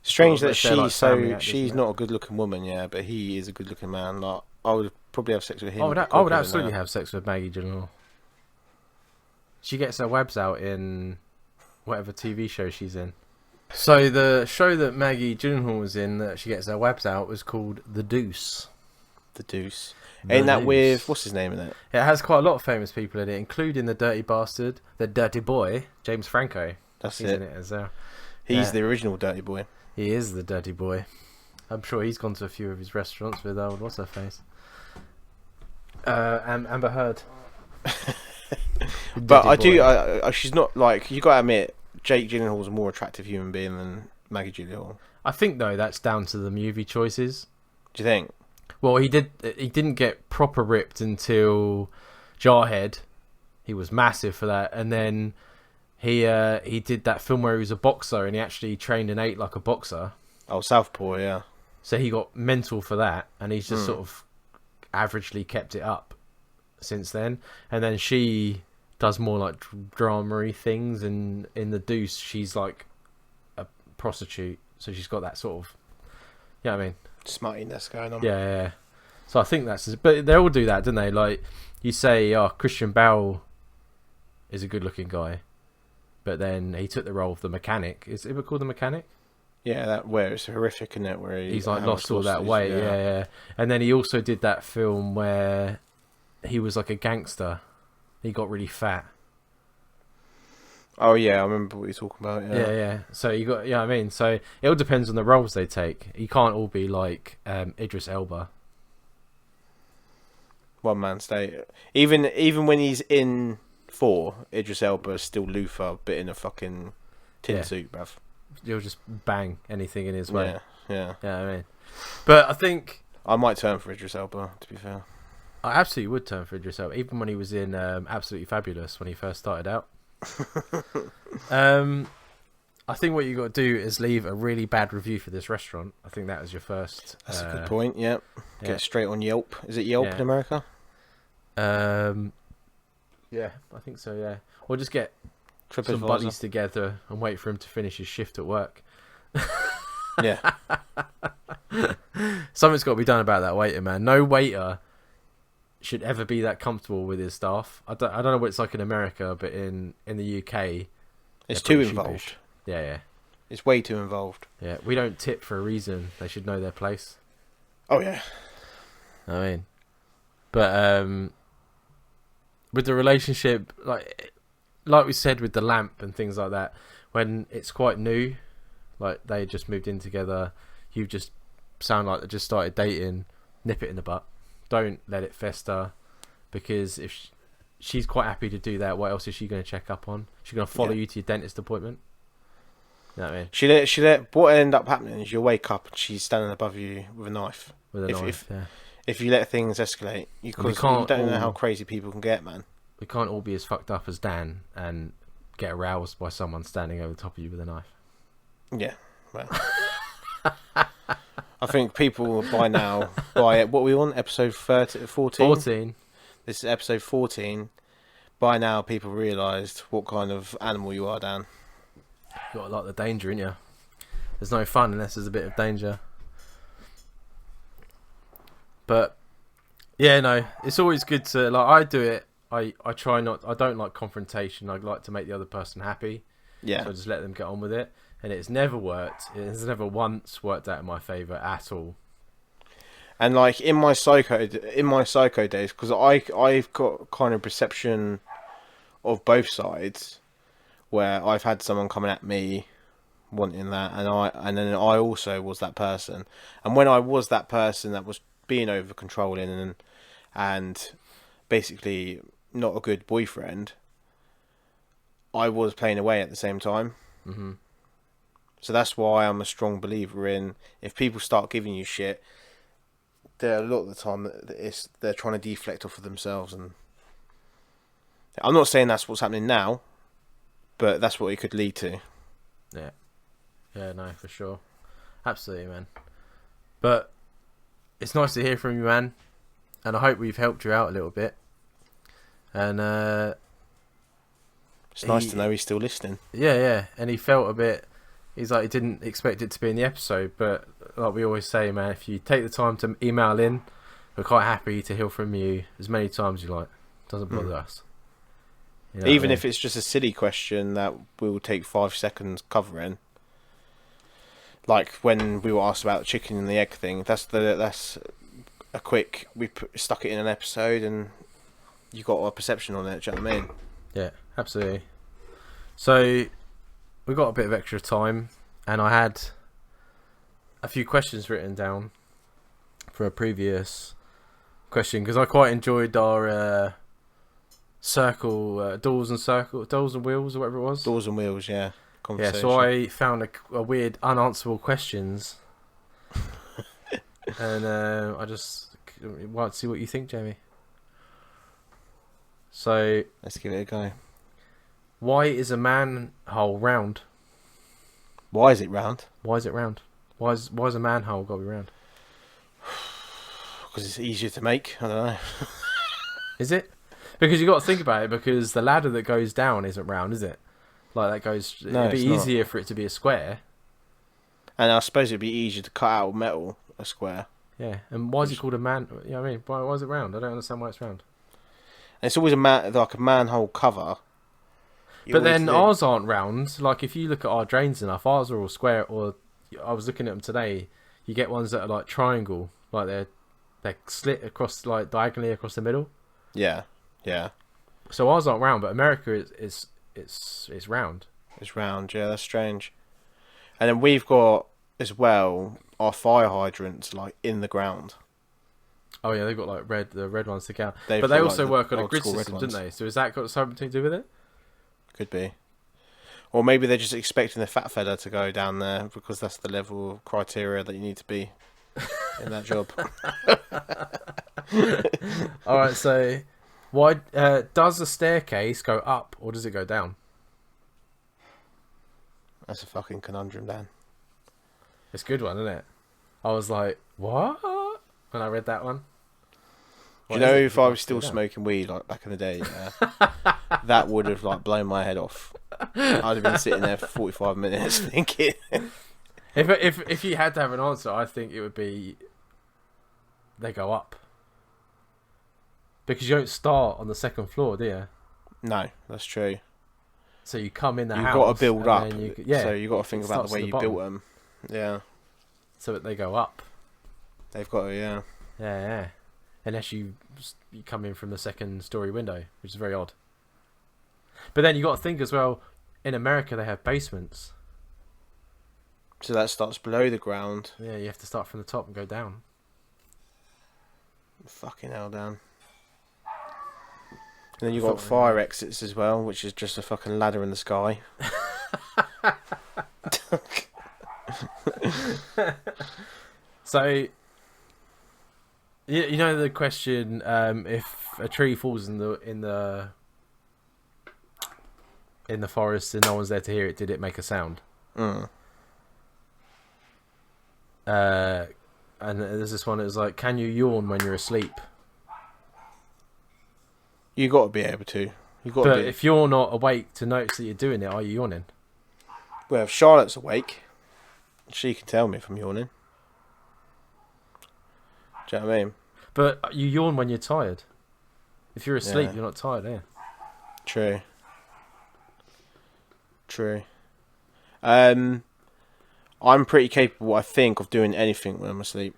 S2: Strange
S1: Well,
S2: that
S1: they're like family actors,
S2: she's
S1: isn't it?
S2: not a good-looking woman, yeah, but he is a good-looking man. Like, I would probably have sex with him.
S1: I would
S2: quicker than
S1: absolutely
S2: that.
S1: have sex with Maggie Gyllenhaal. She gets her webs out in whatever TV show she's in. So the show that Maggie Gyllenhaal was in that she gets her webs out was called The Deuce.
S2: The Deuce.
S1: The
S2: Ain't that
S1: Deuce.
S2: with what's his name in it?
S1: It has quite a lot of famous people in it, including the dirty bastard, the dirty boy, James Franco.
S2: That's
S1: He's
S2: it.
S1: in it as well.
S2: He's
S1: Yeah.
S2: the original dirty boy.
S1: He is the dirty boy. I'm sure he's gone to a few of his restaurants with old what's her face. Amber Heard.
S2: But
S1: Dirty
S2: I
S1: boy.
S2: she's not like you got to admit. Jake Gyllenhaal's a more attractive human being than Maggie Gyllenhaal.
S1: I think though that's down to the movie choices.
S2: Do you think?
S1: Well, he didn't get proper ripped until Jarhead. He was massive for that, and then he did that film where he was a boxer and he actually trained and ate like a boxer.
S2: Oh, Southpaw, yeah.
S1: So he got mental for that, and he's just sort of averagely kept it up since then. And then she does more like drama-y things, and in The Deuce, she's like prostitute, so she's got that sort of, you know what I mean?
S2: Smuttiness going on.
S1: Yeah. So I think but they all do that, don't they? Like, you say, oh, Christian Bale is a good-looking guy, but then he took the role of the mechanic. Is it called the mechanic?
S2: Yeah, that where it's horrific, isn't it? Where
S1: he's like lost all that weight. Yeah. And then he also did that film where he was like a gangster. He got really fat.
S2: Oh yeah, I remember what you're talking about.
S1: Yeah. So you got, I mean, so it all depends on the roles they take. You can't all be like Idris Elba.
S2: One man stay. Even when he's in 4, Idris Elba is still Luther, but in a fucking tin suit, bruv.
S1: You'll just bang anything in his way.
S2: Yeah.
S1: Yeah, I mean, but I think
S2: I might turn for Idris Elba. To be fair,
S1: I absolutely would turn for Idris Elba, even when he was in Absolutely Fabulous when he first started out. I think what you got to do is leave a really bad review for this restaurant. I think that was your first.
S2: That's a good point. Yeah, get straight on Yelp. Is it Yelp in America?
S1: Yeah, I think so. Yeah, or just get some
S2: TripAdvisor.
S1: buddies together and wait for him to finish his shift at work.
S2: Yeah,
S1: Something's got to be done about that waiter, man. No waiter should ever be that comfortable with his staff. I don't know what it's like in America, but in the UK,
S2: it's too
S1: pretty
S2: involved.
S1: sheepish. Yeah.
S2: It's way too involved.
S1: Yeah, we don't tip for a reason. They should know their place.
S2: Oh yeah.
S1: I mean, but with the relationship, like we said with the lamp and things like that, when it's quite new, like they just moved in together, you just sound like they just started dating. Nip it in the butt. Don't let it fester, because if she's quite happy to do that, what else is she going to check up on? She's going to follow you to your dentist appointment. You know what I mean?
S2: She let. What ended up happening is you wake up and she's standing above you with a knife. If you let things escalate, you don't know how crazy people can get, man.
S1: We can't all be as fucked up as Dan and get aroused by someone standing over the top of you with a knife.
S2: Yeah, well, I think people by now, what we on episode 14?
S1: 14.
S2: This is episode 14. By now, people realised what kind of animal you are, Dan.
S1: You got a lot of danger in you. There's no fun unless there's a bit of danger. But yeah, no, it's always good to, like, I do it. I try not. I don't like confrontation. I like to make the other person happy.
S2: Yeah.
S1: So I just let them get on with it, and it's never worked. It's never once worked out in my favour at all.
S2: And like in my psycho days, because I've got kind of perception of both sides, where I've had someone coming at me wanting that, and then I also was that person. And when I was that person that was being over controlling and basically not a good boyfriend, I was playing away at the same time.
S1: Mm-hmm.
S2: So that's why I'm a strong believer in, if people start giving you shit, a lot of the time they're trying to deflect off of themselves. And I'm not saying that's what's happening now, but that's what it could lead to.
S1: Yeah, no, for sure, absolutely, man. But it's nice to hear from you, man, and I hope we've helped you out a little bit. And
S2: it's nice to know he's still listening.
S1: Yeah, and he felt a bit. He's like, he didn't expect it to be in the episode, but like we always say, man, if you take the time to email in, we're quite happy to hear from you as many times as you like. It doesn't bother us. You know
S2: Even if it's just a silly question that will take 5 seconds covering. Like when we were asked about the chicken and the egg thing, that's a quick. Stuck it in an episode, and you got a perception on it. Do you know what I mean?
S1: Yeah, absolutely. So we got a bit of extra time, and I had a few questions written down for a previous question, because I quite enjoyed our circle, doors and wheels, or whatever it was.
S2: Doors and wheels, yeah.
S1: Yeah, so I found a weird unanswerable questions, and I just want to see what you think, Jamie. So
S2: let's give it a go.
S1: Why is a manhole round?
S2: Why is it round?
S1: Why is it round? Why is a manhole got to be round?
S2: Because it's easier to make. I don't know.
S1: Is it? Because you got to think about it. Because the ladder that goes down isn't round, is it? Like that goes.
S2: No,
S1: it'd be
S2: it's not.
S1: easier for it to be a square.
S2: And I suppose it'd be easier to cut out metal a square.
S1: Yeah, and why is it called a man? You know what I mean? Why is it round? I don't understand why it's round.
S2: And it's always like a manhole cover.
S1: But then ours aren't round. Like if you look at our drains enough, ours are all square. Or I was looking at them today. You get ones that are like triangle, like they're slit across, like diagonally across the middle.
S2: Yeah, yeah.
S1: So ours aren't round, but America is round.
S2: It's round. Yeah, that's strange. And then we've got as well our fire hydrants like in the ground.
S1: Oh yeah, they've got like the red ones stick out.
S2: They've
S1: But they
S2: got,
S1: also
S2: like,
S1: work on a
S2: old
S1: grid
S2: school red
S1: system,
S2: ones.
S1: didn't they? So has that got something to do with it?
S2: Could be. Or maybe they're just expecting the fat fella to go down there because that's the level of criteria that you need to be in that job.
S1: All right, so why does the staircase go up or does it go down?
S2: That's a fucking conundrum, Dan.
S1: It's a good one, isn't it? I was like, what? When I read that one.
S2: Do you know if I was still smoking weed like back in the day, that would have like blown my head off. I'd have been sitting there for 45 minutes thinking.
S1: If you had to have an answer, I think it would be they go up. Because you don't start on the second floor, do you?
S2: No, that's true.
S1: So you come in the
S2: You've
S1: house.
S2: got to build up.
S1: Yeah.
S2: So you've got to think about the way you built them. Yeah.
S1: So that they go up.
S2: They've got to, yeah.
S1: Yeah. Unless you come in from the second story window, which is very odd. But then you got to think as well, in America they have basements.
S2: So that starts below the ground.
S1: Yeah, you have to start from the top and go down.
S2: Fucking hell, Dan. And then you've got fire exits as well, which is just a fucking ladder in the sky.
S1: So, you know the question: if a tree falls in the forest and no one's there to hear it, did it make a sound?
S2: Mm.
S1: And there's this one that was like, can you yawn when you're asleep?
S2: You got to be able to.
S1: But if you're not awake to notice that you're doing it, are you yawning?
S2: Well, if Charlotte's awake, she can tell me if I'm yawning. Do you know what I mean?
S1: But you yawn when you're tired. If you're asleep,
S2: Yeah.
S1: you're not tired, are you?
S2: True. I'm pretty capable, I think, of doing anything when I'm asleep.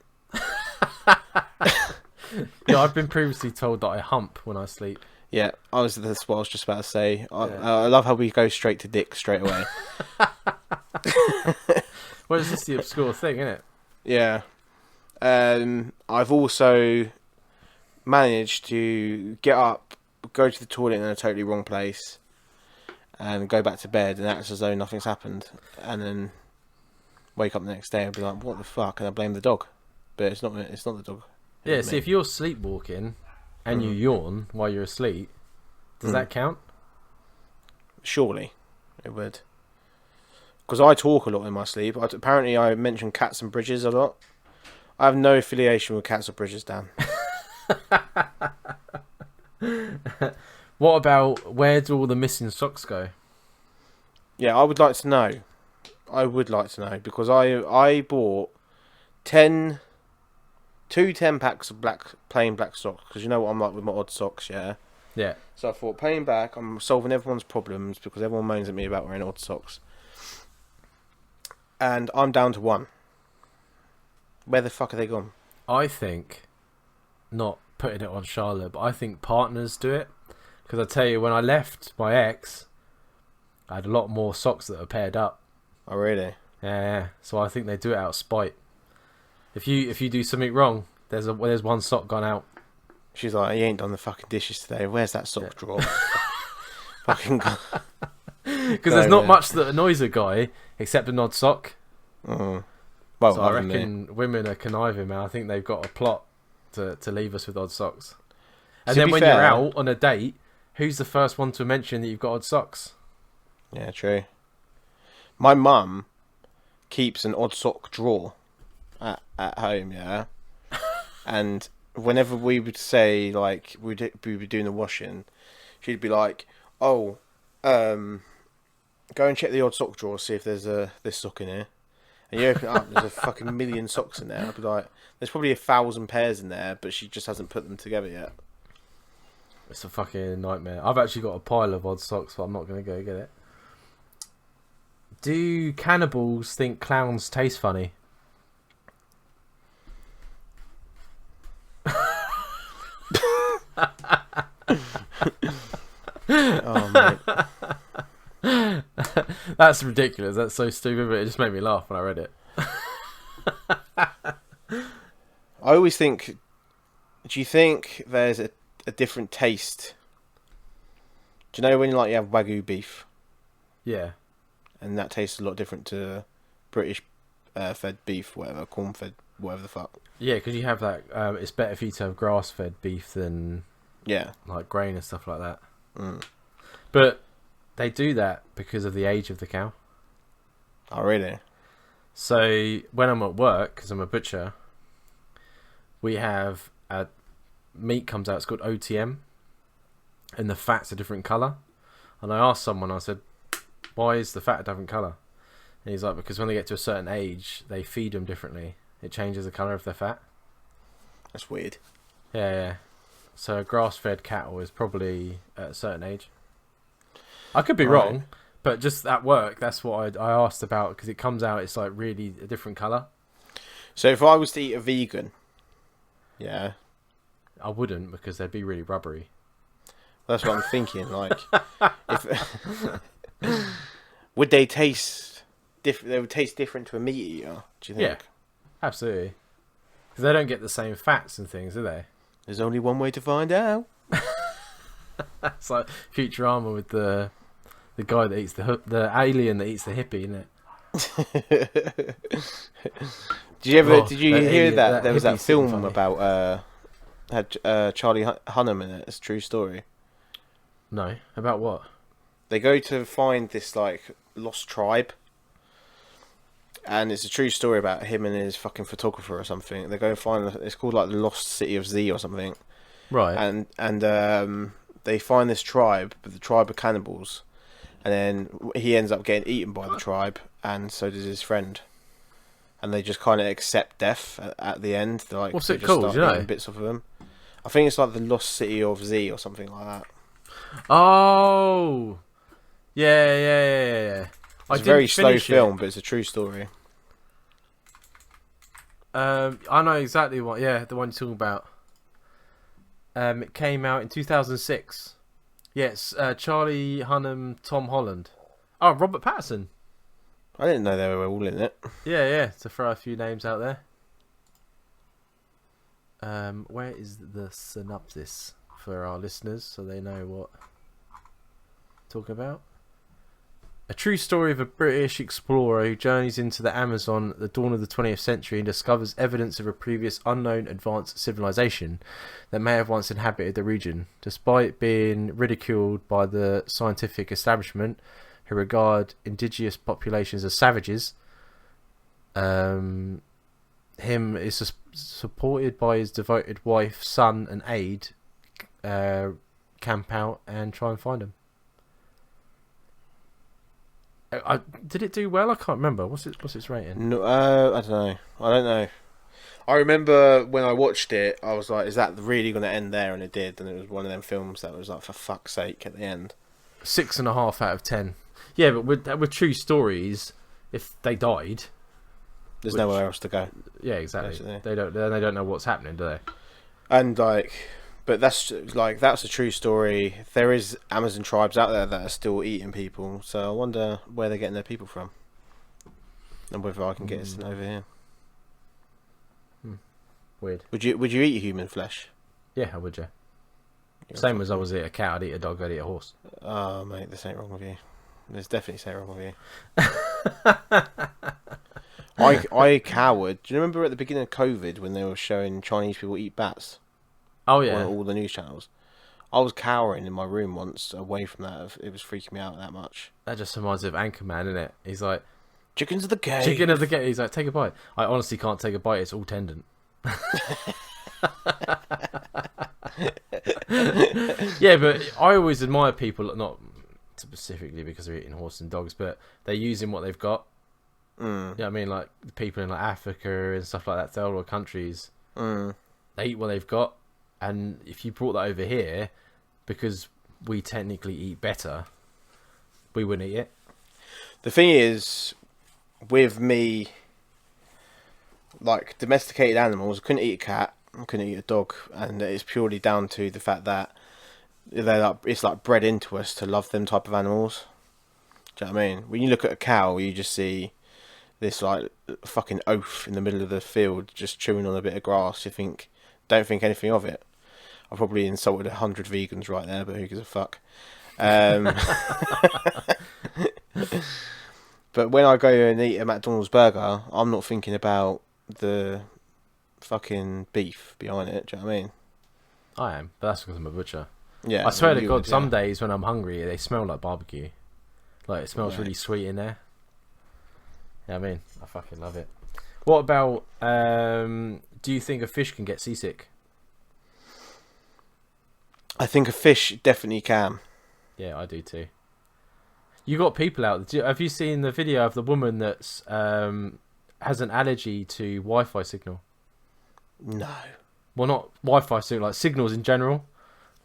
S1: Yeah, I've been previously told that I hump when I sleep.
S2: Yeah, that's what I was just about to say. I love how we go straight to dick straight away.
S1: Well, it's just the obscure thing, isn't it?
S2: Yeah. I've also managed to get up, go to the toilet in a totally wrong place, and go back to bed and act as though nothing's happened, and then wake up the next day and be like, "What the fuck?" and I blame the dog, but it's not the dog.
S1: Yeah. See, if you're sleepwalking and you yawn while you're asleep, does that count?
S2: Surely, it would. Because I talk a lot in my sleep. Apparently, I mention cats and bridges a lot. I have no affiliation with cats or bridges, Dan.
S1: What about where do all the missing socks go?
S2: Yeah, I would like to know. Because I bought 2 10-packs of plain black socks. Because you know what I'm like with my odd socks, yeah?
S1: Yeah.
S2: So I thought, paying back, I'm solving everyone's problems because everyone moans at me about wearing odd socks. And I'm down to 1. Where the fuck are they gone?
S1: I think, not putting it on Charlotte, but I think partners do it. Because I tell you, when I left my ex, I had a lot more socks that are paired up.
S2: Oh, really?
S1: Yeah. So I think they do it out of spite. If you do something wrong, there's one sock gone out.
S2: She's like, he ain't done the fucking dishes today. Where's that sock drawer? Fucking.
S1: Because there's not much that annoys a guy except an odd sock.
S2: Mm. Well,
S1: so I reckon women are conniving, man. I think they've got a plot to leave us with odd socks. And then when you're out on a date, who's the first one to mention that you've got odd socks?
S2: Yeah, true. My mum keeps an odd sock drawer at home, yeah. And whenever we would say, like, we were doing the washing, she'd be like, "Oh, go and check the odd sock drawer, see if there's this sock in here." And you open it up, there's a fucking million socks in there. I'd be like, there's probably 1,000 pairs in there, but she just hasn't put them together yet.
S1: It's a fucking nightmare. I've actually got a pile of odd socks, but I'm not going to go get it. Do cannibals think clowns taste funny?
S2: Oh, mate.
S1: That's ridiculous. That's so stupid, but it just made me laugh when I read it.
S2: I always think, do you think there's a different taste? Do you know when you have Wagyu beef?
S1: Yeah.
S2: And that tastes a lot different to British fed beef, whatever, corn fed, whatever the fuck.
S1: Yeah, because you have that. It's better for you to have grass-fed beef than like grain and stuff like that.
S2: Mm.
S1: But they do that because of the age of the cow.
S2: Oh, really?
S1: So when I'm at work, because I'm a butcher, we have meat comes out. It's called OTM, and the fat's a different colour. And I asked someone, I said, why is the fat a different colour? And he's like, because when they get to a certain age, they feed them differently. It changes the colour of their fat.
S2: That's weird.
S1: Yeah. So grass-fed cattle is probably at a certain age. I could be wrong, but just at work, that's what I asked about, because it comes out, it's like really a different colour.
S2: So if I was to eat a vegan,
S1: I wouldn't, because they'd be really rubbery.
S2: That's what I'm thinking. Like, if would they taste different? They would taste different to a meat eater. Do you think?
S1: Yeah, absolutely. Because they don't get the same fats and things, do they?
S2: There's only one way to find out.
S1: It's like Futurama with the guy that eats the alien that eats the hippie, isn't it?
S2: Did you hear that?
S1: that
S2: There was that
S1: hippie's super
S2: film
S1: funny.
S2: about had Charlie Hunnam in it. It's a true story.
S1: No, about what?
S2: They go to find this like lost tribe, and it's a true story about him and his fucking photographer or something. They go and find it's called like the Lost City of Z or something.
S1: Right.
S2: And they find this tribe, but the tribe are cannibals, and then he ends up getting eaten by the tribe, and so does his friend. And they just kind of accept death at the end. They're like,
S1: what's
S2: they
S1: it
S2: just
S1: called?
S2: start
S1: Do you know?
S2: eating bits off of them. I think it's like the Lost City of Z or something like that.
S1: Oh, yeah.
S2: It's a very slow film, but it's a true story.
S1: I know exactly what. Yeah, the one you're talking about. It came out in 2006. Yes, Charlie Hunnam, Tom Holland. Oh, Robert Pattinson.
S2: I didn't know they were all in it.
S1: Yeah. To throw a few names out there. Where is the synopsis for our listeners so they know what to talk about? A true story of a British explorer who journeys into the Amazon at the dawn of the 20th century and discovers evidence of a previous unknown advanced civilization that may have once inhabited the region. Despite being ridiculed by the scientific establishment, who regard indigenous populations as savages, him is supported by his devoted wife, son, and aide, camp out and try and find him. Did it do well? I can't remember. What's its rating?
S2: No, I don't know. I remember when I watched it, I was like, "Is that really going to end there?" And it did. And it was one of them films that was like, "For fuck's sake!" At the end,
S1: 6.5 out of 10. Yeah, but with true stories, if they died,
S2: there's nowhere else to go.
S1: Yeah, exactly.
S2: Basically.
S1: They don't know what's happening, do they?
S2: And but that's a true story. There is Amazon tribes out there that are still eating people. So I wonder where they're getting their people from, and whether I can get it over here.
S1: Weird.
S2: Would you eat human flesh?
S1: Yeah, how would you?
S2: You're
S1: Same as I was eat a cat, I'd eat a dog, I'd eat a horse.
S2: Oh, mate, this ain't wrong with you. There's definitely something wrong with you. I cowered. Do you remember at the beginning of COVID when they were showing Chinese people eat bats?
S1: Oh yeah.
S2: On all the news channels. I was cowering in my room once away from that. It was freaking me out that much.
S1: That just reminds me of Anchorman, isn't it? He's like,
S2: chickens of the cave.
S1: Chicken of the cave. He's like, take a bite. I honestly can't take a bite. It's all tendon. Yeah, but I always admire people, not specifically because they're eating horses and dogs, but they're using what they've got. You know what I mean? Like the people in like Africa and stuff like that, third world countries, they eat what they've got, and if you brought that over here, because we technically eat better, we wouldn't eat it.
S2: The thing is, with me, like domesticated animals, I couldn't eat a cat, I couldn't eat a dog, and it's purely down to the fact that it's like bred into us to love them type of animals. Do you know what I mean? When you look at a cow, you just see this like fucking oaf in the middle of the field just chewing on a bit of grass. Don't think anything of it. I probably insulted 100 vegans right there, but who gives a fuck? But when I go and eat a McDonald's burger, I'm not thinking about the fucking beef behind it. Do you know what I mean?
S1: I am, but that's because I'm a butcher.
S2: Yeah.
S1: I swear to God, some days when I'm hungry, they smell like barbecue. Like, it smells really sweet in there. Yeah, I mean, I fucking love it. What about, do you think a fish can get seasick?
S2: I think a fish definitely can.
S1: Yeah, I do too. You got people out. Have you seen the video of the woman that's has an allergy to Wi-Fi signal?
S2: No.
S1: Well, not Wi-Fi signal, like signals in general.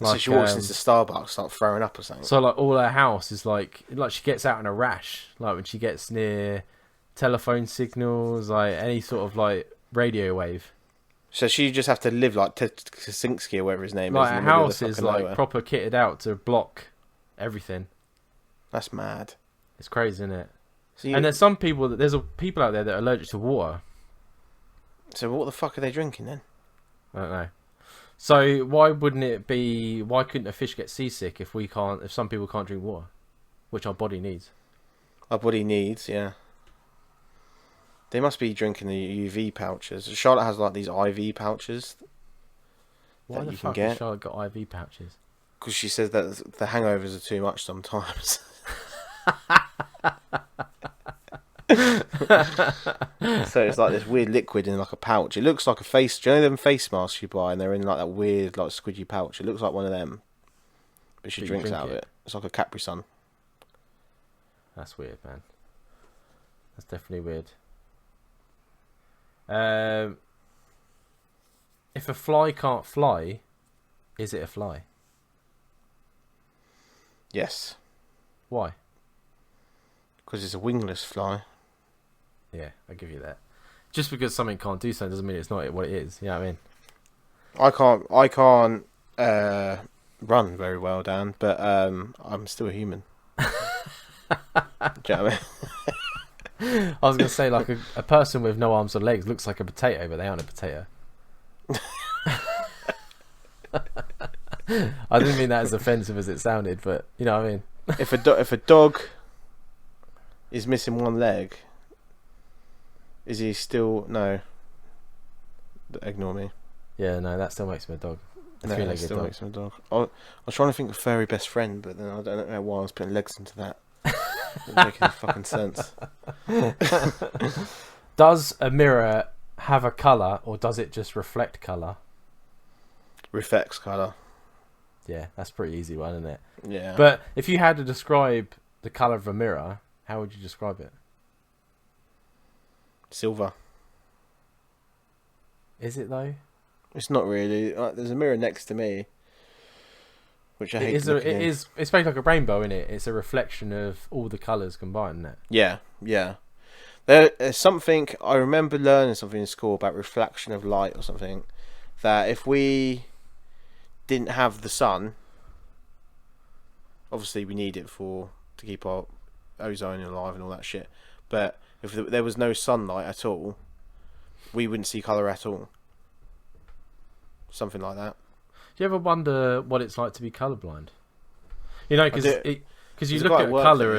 S2: So
S1: Like,
S2: she walks into Starbucks, start throwing up or something.
S1: So like all her house is like she gets out in a rash, like when she gets near telephone signals, like any sort of like radio wave.
S2: So she just have to live like Kaczynski or whatever his name
S1: like
S2: is.
S1: Like her house is like nowhere. Proper kitted out to block everything.
S2: That's mad.
S1: It's crazy, isn't it? So and there's some people people out there that are allergic to water.
S2: So what the fuck are they drinking then?
S1: I don't know. So why couldn't a fish get seasick if some people can't drink water, which our body needs?
S2: Our body needs, yeah. They must be drinking the UV pouches. Charlotte has like these IV pouches.
S1: Why the fuck has Charlotte got IV pouches?
S2: Because she says that the hangovers are too much sometimes. So it's like this weird liquid in like a pouch. It looks like a face. Do you know them face masks you buy and they're in like that weird like squidgy pouch? It looks like one of them. But she drinks out of it. It's like a Capri Sun.
S1: That's weird, man. That's definitely weird. If a fly can't fly, is it a fly?
S2: Yes.
S1: Why?
S2: Because it's a wingless fly.
S1: Yeah, I give you that. Just because something can't do something doesn't mean it's not what it is. You know what I mean?
S2: I can't run very well, Dan, but I'm still a human. Do you know what I mean?
S1: I was going to say, like, a person with no arms or legs looks like a potato, but they aren't a potato. I didn't mean that as offensive as it sounded, but you know what I mean?
S2: If a dog is missing one leg, is he still... No. Ignore me.
S1: Yeah, no, that still makes him a dog.
S2: That still makes him a dog. I was trying to think of furry best friend, but then I don't know why I was putting legs into that. Doesn't make any fucking sense.
S1: Does a mirror have a colour, or does it just reflect colour?
S2: Reflects colour.
S1: Yeah, that's a pretty easy one, isn't it?
S2: Yeah.
S1: But if you had to describe the colour of a mirror, how would you describe it?
S2: Silver.
S1: Is it though?
S2: It's not really. There's a mirror next to me, which I hate. It
S1: is. It's basically like a rainbow, isn't it? It's a reflection of all the colours combined, isn't it?
S2: Yeah, yeah. There's something I remember learning something in school about reflection of light or something. That if we didn't have the sun, obviously we need it to keep our ozone alive and all that shit. But if there was no sunlight at all, we wouldn't see colour at all. Something like that.
S1: Do you ever wonder what it's like to be colourblind? You know, because you look at a colour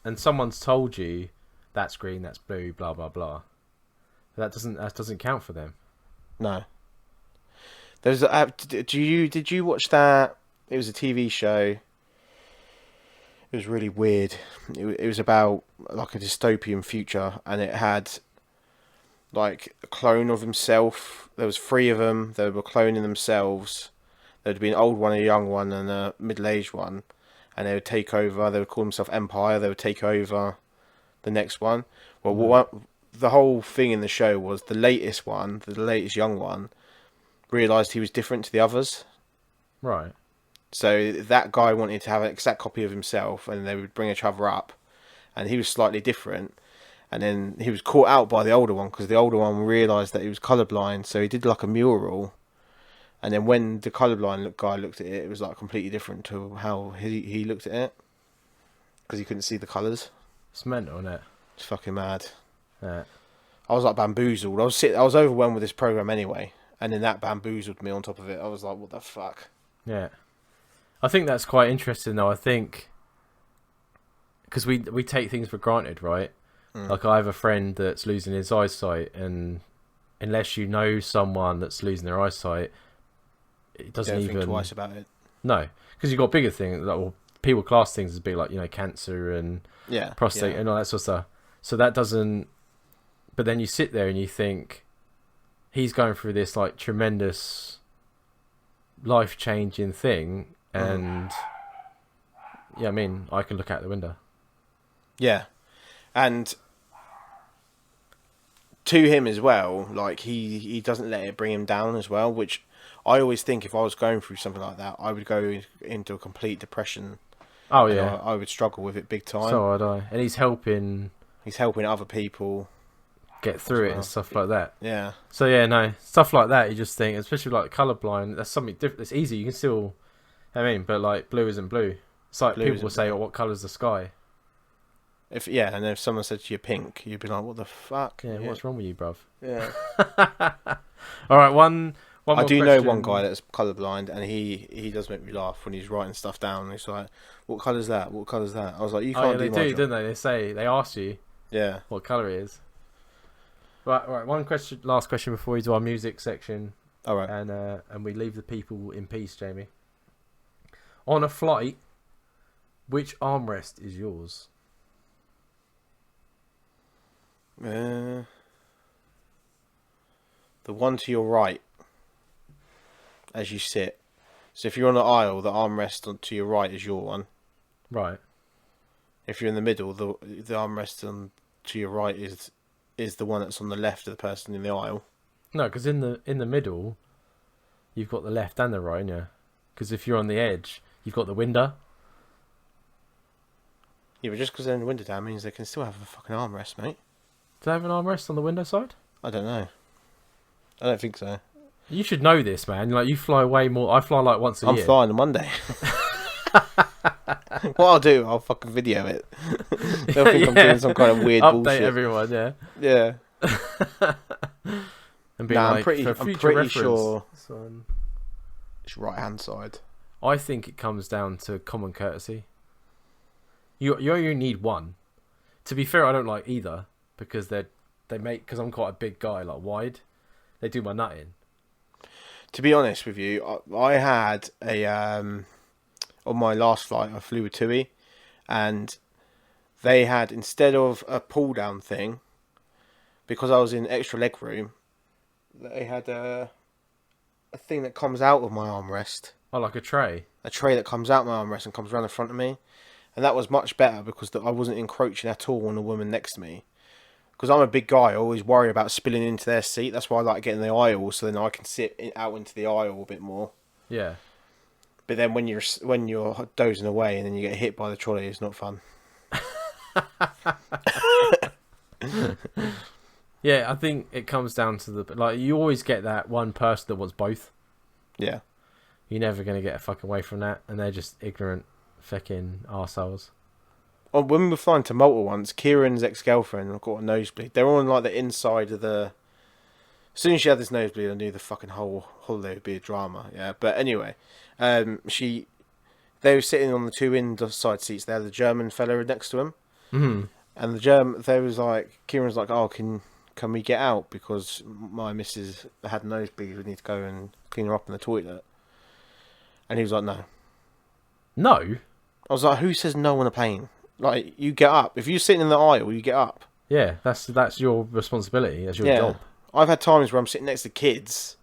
S1: and someone's told you that's green, that's blue, blah blah blah. That doesn't count for them.
S2: No. There's did you watch that? It was a TV show. It was really weird. It was about like a dystopian future, and it had like a clone of himself. There was 3 of them. They were cloning themselves. There'd be an old one, a young one, and a middle-aged one, and they would take over. They would call themselves Empire. They would take over the next one. Well, the whole thing in the show was the latest young one, realised he was different to the others.
S1: Right.
S2: So that guy wanted to have an exact copy of himself, and they would bring each other up, and he was slightly different. And then he was caught out by the older one because the older one realised that he was colourblind, so he did like a mural. And then when the colourblind guy looked at it, it was like completely different to how he looked at it because he couldn't see the colours.
S1: It's mental, isn't it?
S2: It's fucking mad.
S1: Yeah.
S2: I was like bamboozled. I was overwhelmed with this program anyway, and then that bamboozled me on top of it. I was like, what the fuck?
S1: Yeah. I think that's quite interesting, though. I think because we take things for granted, right? Like I have a friend that's losing his eyesight, and unless you know someone that's losing their eyesight, it doesn't
S2: Don't
S1: even
S2: think twice about it.
S1: No, because you've got bigger things. Like, well, people class things as big, like cancer and prostate and all that sort of stuff. So that doesn't. But then you sit there and you think he's going through this like tremendous life-changing thing, and I mean, I can look out the window.
S2: Yeah, and to him as well, like he doesn't let it bring him down as well, which I always think if I was going through something like that, I would go into a complete depression.
S1: Oh yeah,
S2: I would struggle with it big time.
S1: So would I. And he's helping
S2: other people
S1: get through it and stuff like that.
S2: Yeah.
S1: So yeah, no, stuff like that. You just think, especially like colourblind, that's something different. It's easy. You can still, but like blue isn't blue. It's like people will say, "Oh, what colour's the sky?"
S2: And if someone said to you pink, you'd be like, "What the fuck?
S1: Yeah, what's wrong with you, bruv?"
S2: Yeah.
S1: All right, one
S2: I do
S1: question.
S2: know one guy that's colourblind, and he does make me laugh when he's writing stuff down. He's like, "What colour's that? What colour's that?" I was like, "You can't do my job."
S1: Don't they? They ask you, what colour it is. Right. One question, last question before we do our music section.
S2: All right,
S1: and we leave the people in peace, Jamie. On a flight, which armrest is yours?
S2: The one to your right, as you sit. So if you're on the aisle, the armrest to your right is your one.
S1: Right.
S2: If you're in the middle, the armrest to your right is the one that's on the left of the person in the aisle.
S1: No, because in the middle, you've got the left and the right, yeah. Because if you're on the edge, you've got the window.
S2: Yeah, but just because they're in the window down means they can still have a fucking armrest, mate.
S1: Do they have an armrest on the window side?
S2: I don't know. I don't think so.
S1: You should know this, man. Like, you fly way more. I fly like once a year.
S2: I'm flying on Monday. What I'll do, I'll fucking video it. They'll think I'm doing some kind of weird
S1: Update
S2: bullshit.
S1: Everyone, yeah.
S2: Yeah.
S1: And be like,
S2: I'm pretty sure
S1: son,
S2: it's right hand side.
S1: I think it comes down to common courtesy. You only need one. To be fair, I don't like either because because I'm quite a big guy, like wide. They do my nutting.
S2: To be honest with you, I had on my last flight, I flew with TUI, and they had, instead of a pull down thing, because I was in extra leg room, they had a thing that comes out of my armrest.
S1: Oh, like a tray?
S2: A tray that comes out of my armrest and comes around the front of me. And that was much better because I wasn't encroaching at all on the woman next to me. Because I'm a big guy, I always worry about spilling into their seat. That's why I like getting the aisle, so then I can sit out into the aisle a bit more. Yeah. But then when you're dozing away and then you get hit by the trolley, it's not fun.
S1: Yeah, I think it comes down to you always get that one person that wants both. Yeah. You're never going to get a fuck away from that, and they're just ignorant fucking arseholes.
S2: Oh, when we were flying to Malta once, Kieran's ex-girlfriend got a nosebleed. They were on like the inside of the... As soon as she had this nosebleed, I knew the fucking whole holiday would be a drama. Yeah, but anyway, they were sitting on the two inside seats. They had the German fella next to him, and Kieran was like, "Oh, can we get out because my missus had a nosebleed? We need to go and clean her up in the toilet." And he was like, "No." No. I was like, "Who says no on a plane? Like, you get up. If you're sitting in the aisle, you get up."
S1: Yeah, that's your responsibility. That's your job.
S2: I've had times where I'm sitting next to kids,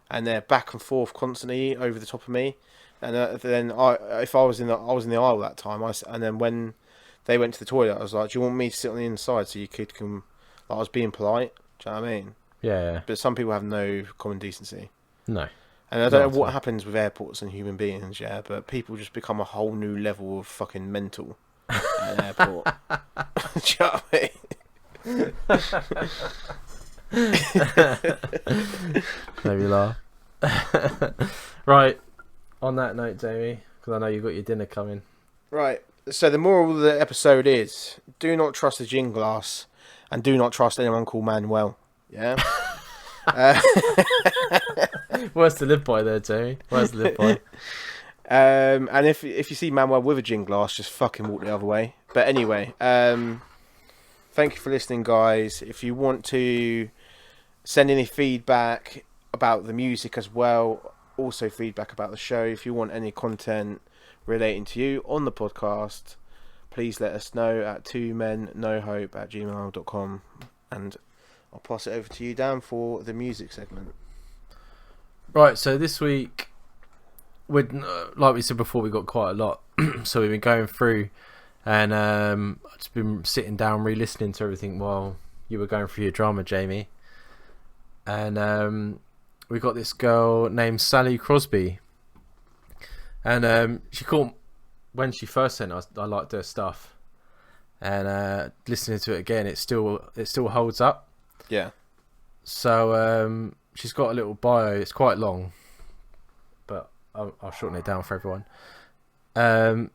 S2: and they're back and forth constantly over the top of me, and then if I was in the aisle that time, and then when they went to the toilet. I was like, do you want me to sit on the inside so your kid can... Like, I was being polite. Do you know what I mean?
S1: Yeah.
S2: But some people have no common decency.
S1: No.
S2: And I don't know what happens with airports and human beings, yeah, but people just become a whole new level of fucking mental at an airport. Do you know what I mean?
S1: Maybe laugh. Right. On that note, Jamie, because I know you've got your dinner coming.
S2: Right. So the moral of the episode is: do not trust the gin glass, and do not trust anyone called Manuel. Yeah.
S1: Words to live by there, Jamie. Words to live by.
S2: And if you see Manuel with a gin glass, just fucking walk the other way. But anyway, thank you for listening, guys. If you want to send any feedback about the music as well, also feedback about the show, if you want any content relating to you on the podcast, please let us know at twomennohope@gmail.com, and I'll pass it over to you, Dan, for the music segment.
S1: Right, so this week, like we said before, we got quite a lot. So we've been going through, and I've just been sitting down, re-listening to everything while you were going through your drama, Jamie. And we got this girl named Sally Crosby. And she caught, when she first sent us, I liked her stuff. And listening to it again, it still holds up.
S2: Yeah.
S1: So she's got a little bio. It's quite long, but I'll shorten it down for everyone.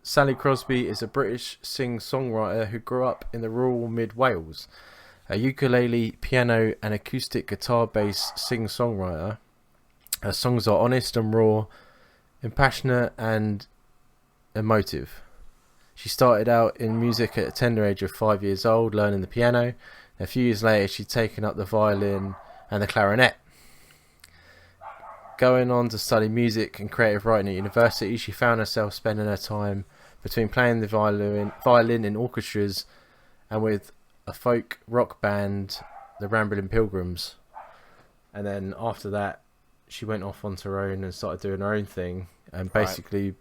S1: Sally Crosby is a British singer-songwriter who grew up in the rural mid-Wales. A ukulele, piano and acoustic guitar-based singer-songwriter. Her songs are honest and raw, impassioned and emotive. She started out in music at a tender age of 5 years old, learning the piano. A few years later, she'd taken up the violin and the clarinet. Going on to study music and creative writing at university, she found herself spending her time between playing the violin in orchestras and with a folk rock band, the Rambling Pilgrims. And then after that, she went off onto her own and started doing her own thing, and basically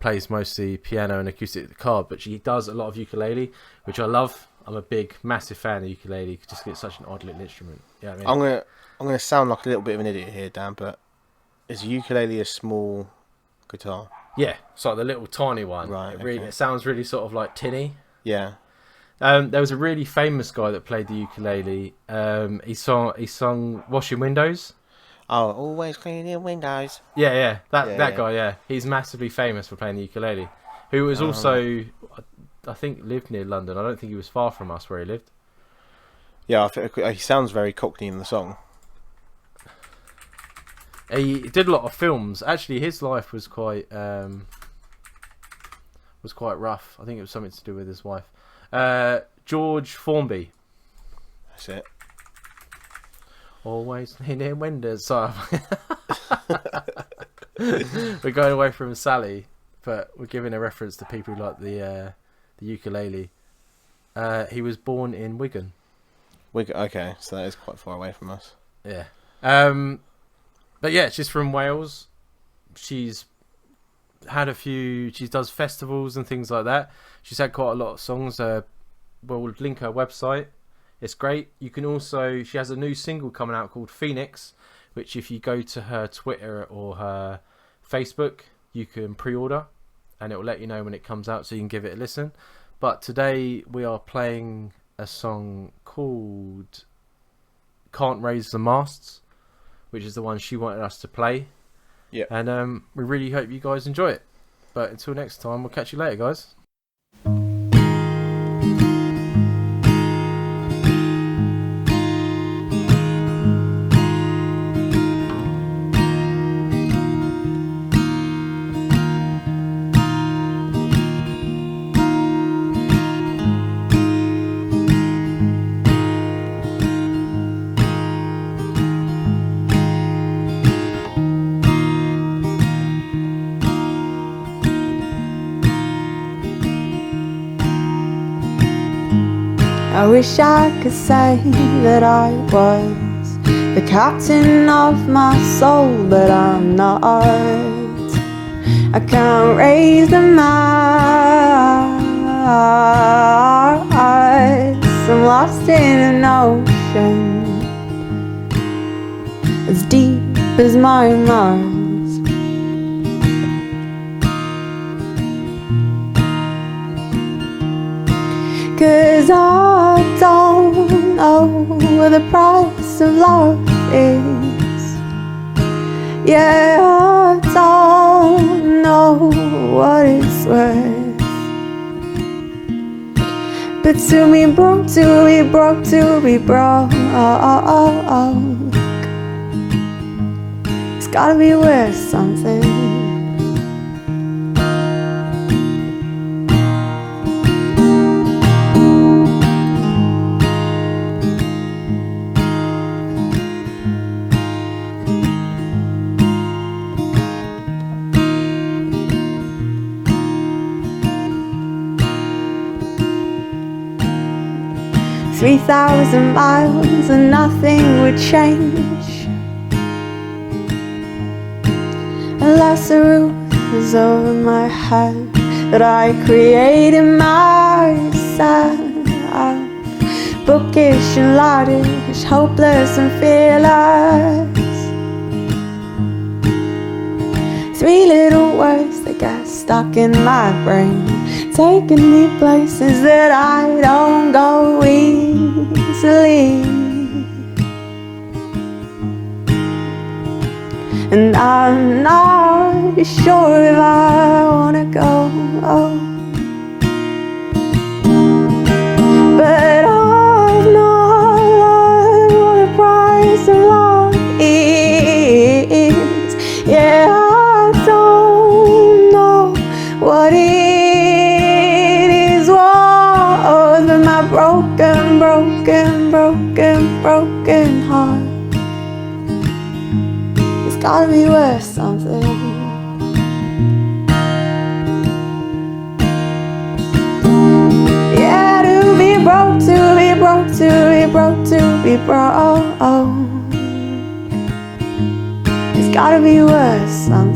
S1: plays mostly piano and acoustic guitar, but she does a lot of ukulele, which I love. I'm a big, massive fan of ukulele, just 'cause it's such an odd little instrument. You know what I mean?
S2: I'm gonna sound like a little bit of an idiot here, Dan, but is a ukulele a small guitar?
S1: Yeah, it's like the little tiny one.
S2: Right.
S1: It sounds really sort of like tinny.
S2: Yeah.
S1: There was a really famous guy that played the ukulele. He sung "Washing Windows."
S2: Oh, always cleaning windows.
S1: Yeah, that guy. Yeah, he's massively famous for playing the ukulele. Who was also, I think, lived near London. I don't think he was far from us where he lived.
S2: Yeah, I think he sounds very Cockney in the song.
S1: He did a lot of films. Actually, his life was quite rough. I think it was something to do with his wife. George Formby.
S2: That's it.
S1: Always in windows. So we're going away from Sally, but we're giving a reference to people who like the ukulele. He was born in Wigan.
S2: Okay, so that is quite far away from us.
S1: Yeah. But yeah, she's from Wales. She's had a few. She does festivals and things like that. She's had quite a lot of songs. We'll link her website. It's great. You can also. She has a new single coming out called Phoenix, which if you go to her Twitter or her Facebook, you can pre-order, and it will let you know when it comes out, so you can give it a listen. But today we are playing a song called "Can't Raise the Masts," which is the one she wanted us to play.
S2: Yeah.
S1: And we really hope you guys enjoy it. But until next time, we'll catch you later, guys.
S3: I wish I could say that I was the captain of my soul, but I'm not. I can't raise the mast, I'm lost in an ocean as deep as my Mars. 'Cause I don't know what the price of love is. Yeah, I don't know what it's worth. But to be broke, to be broke, to be broke, it's gotta be worth something. 3,000 miles and nothing would change unless the roof was over my head that I created myself. Bookish and laddish, hopeless and fearless. 3 little words that get stuck in my brain, taking me places that I don't go easily. And I'm not sure if I wanna go, but I've not learned what the price of love is. Yeah, I don't know what it is worth, but my broken, broken, broken, broken heart, it's gotta be worth something. Yeah, to be broke, to be broke, to be broke, to be broke, it's gotta be worth something.